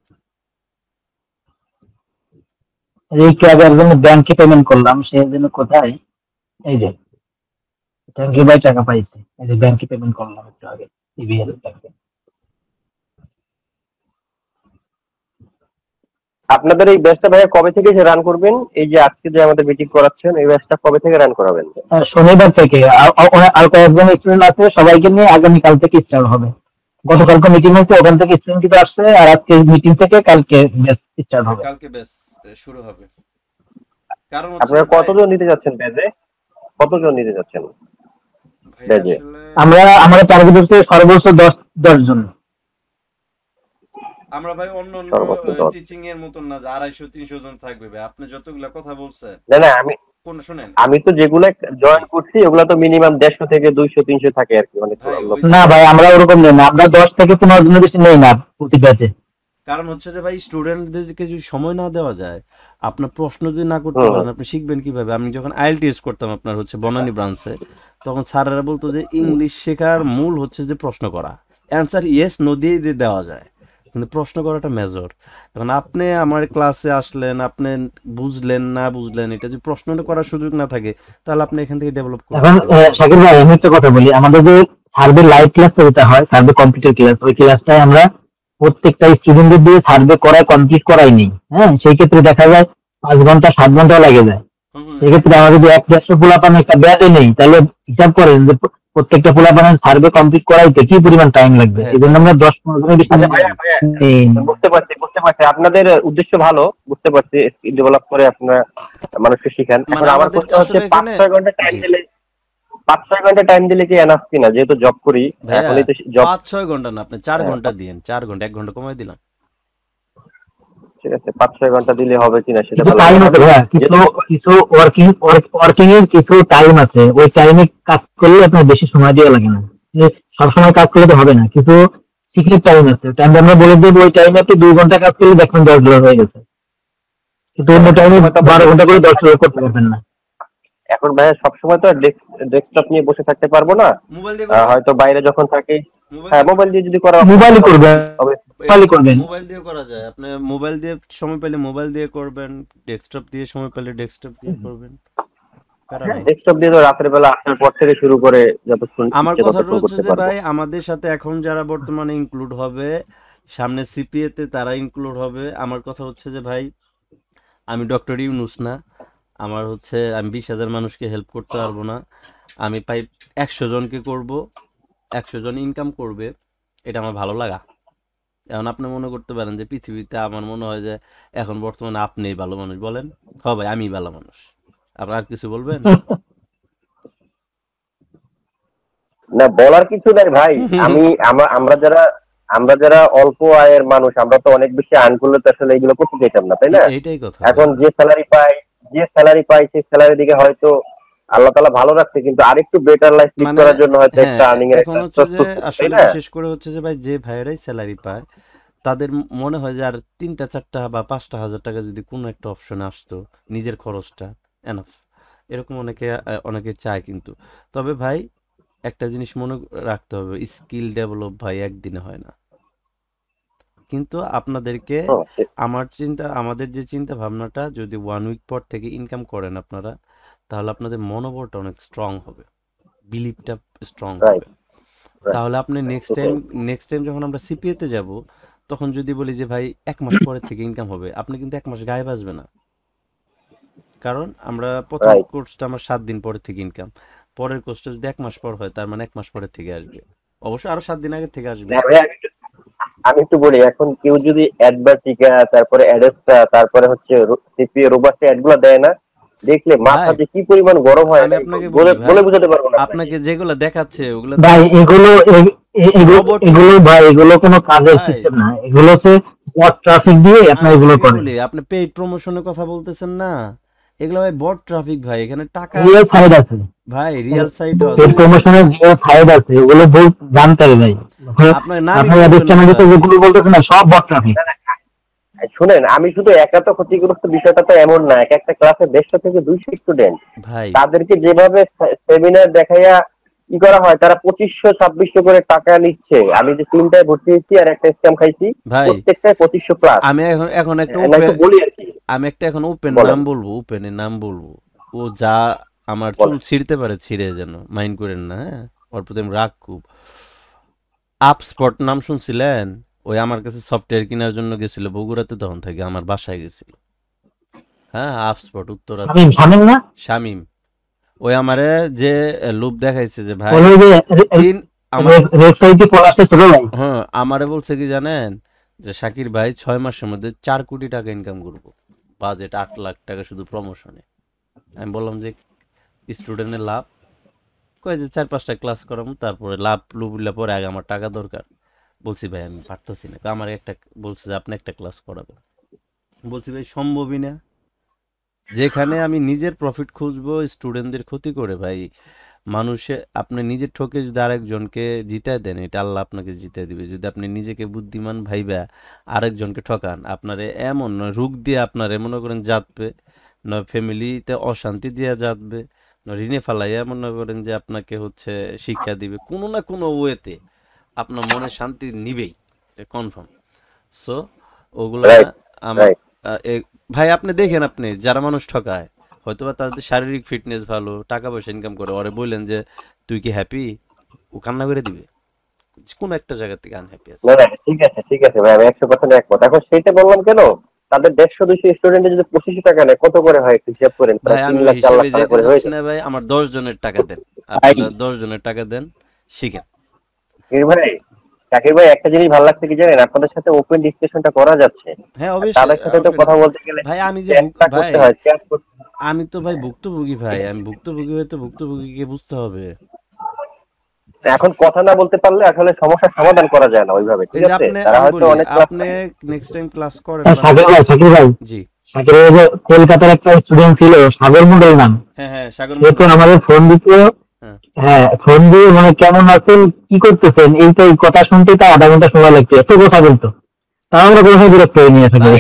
এই কাজের জন্য ব্যাংকে পেমেন্ট করলাম, সেই জন্য কোথায় এই যে থ্যাংক ইউ ভাই, টাকা পাইছে, এই যে ব্যাংকে পেমেন্ট করলাম একটু আগে ইবিএল ব্যাংকে। আপনাদের এই ব্যাচটা ভাইয়া কবে থেকে রান করবেন? এই যে আজকে যে আমাদের মিটিং করাচ্ছেন, এই ব্যাচটা কবে থেকে রান করাবেন? শনিবার থেকে। আর কয়েকজন স্টুডেন্ট আছে, সবাইকে নিয়ে আগামীকাল থেকে স্টার্ট হবে। গতকালকে মিটিং হয়েছে, ওখান থেকে স্টুডেন্ট কিছু আসছে, আর আজকে মিটিং থেকে কালকে ব্যাচ স্টার্ট হবে। কালকে ব্যাচ শুরু হবে। কারণ আপনারা কতজন নিতে যাচ্ছেন ব্যাচে? কতজন নিতে যাচ্ছেন ব্যাচে? আমরা টার্গেট হচ্ছে সর্বোচ্চ 10 জন। আমরা ভাই অন্য টিচিং এর মতন না 250-300 জন থাকবে ভাই। আপনি যতগুলা কথা বলছেন, না আমি কোন শুনেন, আমি তো যেগুলা জয়েন করছি ওগুলা তো মিনিমাম 150 থেকে 200-300 থাকে আর কি। মানে না ভাই, আমরা ওরকম নেই না, আমরা 10 থেকে 15 জনের বেশি নেই না প্রতি ব্যাচে। কারণ হচ্ছে যে ভাই স্টুডেন্টদেরকে যদি সময় না দেওয়া যায়, আপনার প্রশ্ন যদি না করতে পারেন, আপনি শিখবেন কিভাবে? আমি যখন আইএলটিএস করতাম আপনার হচ্ছে বনানী ব্রাঞ্চে, তখন স্যারেরা বলতো যে ইংলিশ শেখার মূল হচ্ছে যে প্রশ্ন করা, অ্যান্সার ইয়েস নো দিয়ে দেওয়া যায়। কিন্তু প্রশ্ন করাটা মেজর। এখন আপনি আমার ক্লাসে আসলেন, আপনি বুঝলেন না বুঝলেন, এটা যদি প্রশ্নটা করার সুযোগ না থাকে তাহলে আপনি এখান থেকে ডেভেলপ করতে এখন পারবেন না। শাকির ভাই আমি একটা কথা বলি, আমাদের যে সার্ভে লাইভ ক্লাস যেটা হয়, সার্ভে কম্পিউটার ক্লাস, ওই ক্লাসটায় আমরা প্রত্যেকটা স্টুডেন্টদের দিয়ে সার্ভে করায় কমপ্লিট করাই নেই। হ্যাঁ, সেই ক্ষেত্রে দেখা যায় 5 ঘন্টা 7 ঘন্টাও লাগে যায়। সেক্ষেত্রে আমরা যদি 1-150 পোলাপান একটা ব্যাচে নেই, তাহলে হিসাব করেন যে প্রত্যেকটা পোলাপানের সার্ভে কমপ্লিট করাইতে কি পরিমাণ টাইম লাগবে। এই জন্য আমরা 10-15 দিনের আচ্ছা ভাইয়া ভাইয়া বুঝতে পারছি আপনাদের উদ্দেশ্য ভালো, বুঝতে পারছি ডেভেলপ করে আপনারা মানুষকে শিখান। মানে এখন আমার আমাদের প্রশ্ন হচ্ছে আসলে এখানে 5-6 ঘন্টা টাইম জি দিলে 5-6 ঘন্টা টাইম দিলে কি এনাফ কিনা? যেহেতু জব করি ভাইয়া, এখনই তো জব। 5-6 ঘন্টা না, আপনি 4 ঘন্টা দিয়েন, 4 ঘন্টা, 1 ঘন্টা কমাই দিলাম। ঠিক আছে, 5-6 ঘন্টা দিলে হবে কিনা সেটা কিছু তাহলে টাইম আছে ভাইয়া, কিছু কিছু ওয়ার্কিং এর কিছু টাইম আছে, ওই টাইমে কাজ করলে আপনার বেশি সময় দেওয়া লাগে না। যে সবসময় কাজ করলে তো হবে না, কিছু সিক্রেট টাইম আছে, টাইম আমরা বলে দেবো ওই টাইমে আপনি 2 ঘন্টা কাজ করলে দেখবেন $10 হয়ে গেছে, কিন্তু অন্য টাইমে 12 ঘন্টা করে $10 করতে পারবেন না। এখন ভাইয়া সবসময় তো ডেস্কটপ নিয়ে বসে থাকতে পারবো না, মোবাইল দিয়ে হয়তো বাইরে যখন থাকি। হ্যাঁ, মোবাইল দিয়ে যদি করা মোবাইলই করবেন, মোবাইলই করবেন। মোবাইল দিয়ে করা যায়, আপনি মোবাইল দিয়ে সময় পেলে মোবাইল দিয়ে করবেন, ডেস্কটপ দিয়ে সময় পেলে ডেস্কটপ দিয়ে করবেন, প্যারা নাই। ডেস্কটপ দিয়ে তো রাতের বেলা আসার পর থেকে শুরু করে যতক্ষণ আমার ইচ্ছে কথাটা ততক্ষণ হচ্ছে করতে যে পারবো। ভাই, আমাদের সাথে এখন যারা বর্তমানে ইনক্লুড হবে, সামনে সিপিএ তে তারা ইনক্লুড হবে। আমার কথা হচ্ছে যে ভাই, আমি ডক্টর ইউনুস না, আমার হচ্ছে আমি 20,000 মানুষকে হেল্প করতে পারবো না, আমি পাই 100 জনকে করব, 100 জন ইনকাম করবে, এটা আমার ভালো লাগা। এখন আপনি মনে করতে পারেন যে পৃথিবীতে আমার মনে হয় যে এখন বর্তমানে আপনিই ভালো মানুষ, বলেন? হ্যাঁ ভাই, আমি ভালো মানুষ। আপনার আর কিছু বলবেন? না, বলার কিছু নাই ভাই। আমরা যারা অল্প আয়ের মানুষ, আমরা তো অনেক বেশি আর্ন করলে তো আসলে এগুলো করতে চাইতাম না, তাই না? এইটাই কথা। এখন যে স্যালারি পাই সেই স্যালারি দিকে হয়তো আল্লাহ তাআলা ভালো রাখছে, কিন্তু আরেকটু বেটার লাইফ লিড করার জন্য হয়তো একটা আর্নিং এর এখন একটা হচ্ছে যে প্রস্তুত, তাই আসলে না? বিশেষ করে হচ্ছে যে ভাই, যে ভাইয়েরাই স্যালারি পায় তাদের মনে হয় যে আর 3টা 4টা বা 5টা হাজার টাকা যদি কোনো একটা অপশনে আসতো, নিজের খরচটা এনাফ, এরকম অনেকে চায়। কিন্তু তবে ভাই একটা জিনিস মনে রাখতে হবে, স্কিল ডেভেলপ ভাই একদিনে হয় না। কিন্তু আপনাদেরকে আমাদের যে চিন্তা ভাবনাটা, যদি 1 উইক পর থেকে ইনকাম করেন আপনারা, তাহলে আপনাদের মনোবলটা অনেক স্ট্রং হবে, বিলিভটা স্ট্রং হবে। তাহলে আপনি নেক্সট টাইম যখন আমরা সিপিএ তে যাব, তখন যদি বলি যে ভাই 1 মাস পরে থেকে ইনকাম হবে, আপনি কিন্তু 1 মাস গায়ে বাজবে না, কারণ আমরা প্রথম কোর্সটা আমার 7 দিন পরে থেকে ইনকাম, পরের কোর্সটা যদি 1 মাস পর হয় তার মানে 1 মাস পরে থেকে আসবে, অবশ্যই আরো 7 দিন আগে থেকে আসবে। আমি একটু বলি, এখন কেউ যদি অ্যাডভার্টিকা, তারপরে অ্যাডেস্টা, তারপরে হচ্ছে সিপিএ রোবাস্ট অ্যাডগুলো দেয় না, দেখলে মাথা যে কি পরিমাণ গরম হয় আমি আপনাকে বলে বোঝাতে পারবো না। আপনাকে যেগুলো দেখাচ্ছে ওগুলো ভাই এগুলো ভাই এগুলো কোনো কাজের সিস্টেম না, এগুলো হচ্ছে বট ট্রাফিক দিয়ে আপনি এগুলো করেন। আপনি পেইড প্রমোশনের কথা বলতেছেন না, এগুলো ভাই বট ট্রাফিক ভাই, এখানে টাকা রিয়েল সাইড আছে ভাই, রিয়েল সাইড আছে, পেইড প্রমোশনের রিয়েল সাইড আছে, ওগুলো জানতে হবে ভাই। আপনি এদের চ্যানেলে যেগুলো বলতেছেন না, সব বট ট্রাফিক। শুনেন, আমি শুধু একা তো ক্ষতিগ্রস্ত, বিষয়টা তো এমন না। একটা ক্লাসে 150 থেকে 200 স্টুডেন্ট, তাদেরকে যেভাবে সেমিনার দেখাইয়া কি করা হয়, তারা 2500-2600 করে টাকা নিচ্ছে। আমি যে 3টায় ভর্তি হয়েছি আর একটা স্ক্যাম খাইছি, প্রত্যেকটায় 2500 প্লাস। আমি এখন একটা বলি আর কি, আমি একটা এখন ওপেন নাম বলবো, ও যা আমার চুল ছিঁড়তে পারে ছিঁড়ে, যেন মাইন্ড করেন না, হ্যাঁ, ওর প্রতি রাগ খুব। আপস্পট নাম শুনছিলেন? ওই আমার কাছে সফটওয়্যার কেনার জন্য গেছিল বগুড়াতে, তখন থেকে আমার বাসায় গেছিল। হ্যাঁ, আপস্পট উত্তরা, শামিম, ওই আমারে যে লুপ দেখাইছে যে ভাই হ্যাঁ, আমারে বলছে কি জানেন, যে শাকির ভাই 6 মাসের মধ্যে 4 কোটি টাকা ইনকাম করবো, বাজেট 8 লাখ টাকা শুধু প্রমোশনে। আমি বললাম যে স্টুডেন্টের লাভ কয় যে 4-5টা ক্লাস করাবো, তারপরে লাভ লুবুল্লা পরে আগে আমার টাকা দরকার। বলছি ভাই আমি পারতেছি না, আমার একটা বলছে যে আপনি একটা ক্লাস করাবেন। বলছি ভাই সম্ভবই না, যেখানে আমি নিজের প্রফিট খুঁজবো স্টুডেন্টদের ক্ষতি করে। ভাই মানুষে আপনি নিজে ঠকে যদি আরেকজনকে জিতায় দেন, এটা আল্লাহ আপনাকে জিতায় দিবে। যদি আপনি নিজেকে বুদ্ধিমান ভাইবা আরেকজনকে ঠকান, আপনারে এমন নয় রোগ দিয়ে আপনারে মনে করেন যাতবে, নয় ফ্যামিলিতে অশান্তি দিয়ে যাতবে, নয় ঋণে ফালাইয়া মনে করেন যে আপনাকে হচ্ছে শিক্ষা দিবে, কোনো না কোনো ওয়েতে আপনার মনে শান্তি নিবেই, এটা কনফার্ম। সো ওগুলা রাইট আমার রাইট ভাই আপনি দেখেন, আপনি যারা মানুষ ঠকায় হয়তোবা তাদের শারীরিক ফিটনেস ভালো, টাকা পয়সা ইনকাম করে, ওরে বললেন যে তুই কি হ্যাপি, ও কান্না করে দিবে কোন একটা জায়গা থেকে আনহ্যাপি আছে। না না ঠিক আছে ভাই, আমি 100% একমত। এখন সেটা বললাম কেন, তাদের 150-200 স্টুডেন্টের যদি 25 টাকা নেয় কত করে হয় একটু হিসাব করেন, ভাই আমি 3 লাখ 4 লাখ হিসেবে টাকা যেতে করে হয়ে চাচ্ছি যায়। না ভাই, আমার 10 জনের টাকা দেন, আপনারা 10 জনের টাকা দেন, শিখেন। শাকির ভাই একটা জিনিস ভালো লাগছে কি জানেন, আপনাদের সাথে ওপেন ডিসকাশনটা করা যাচ্ছে। হ্যাঁ তাদের সাথে তো কথা বলতে গেলে ভাই আমি যে ভাই আমি তো ভাই ভুক্তভোগী, ভাই আমি ভুক্তভোগী হয়ে তো ভুক্তভোগীকে বুঝতে হবে। এখন কথা না বলতে পারলে আসলে সমস্যার সমাধান করা যায় না ওইভাবে, ঠিক আছে? তারা হয়তো অনেক আপনি নেক্সট টাইম ক্লাস করেন। শাকির ভাই জি শাকির ভাই যে কলকাতার একটা স্টুডেন্ট ছিল সাগর মন্ডল নাম, হ্যাঁ সাগর সে তো আমাদের ফোন দিত, হ্যাঁ ফোন দিয়ে মানে কেমন আছেন কি করতেছেন এই কথা শুনতে তার আধা ঘন্টা সময় লাগতো, এত কথা বলতো, তা আমরা কোনো সময় বিরক্ত হয়ে নিয়ে আসলে।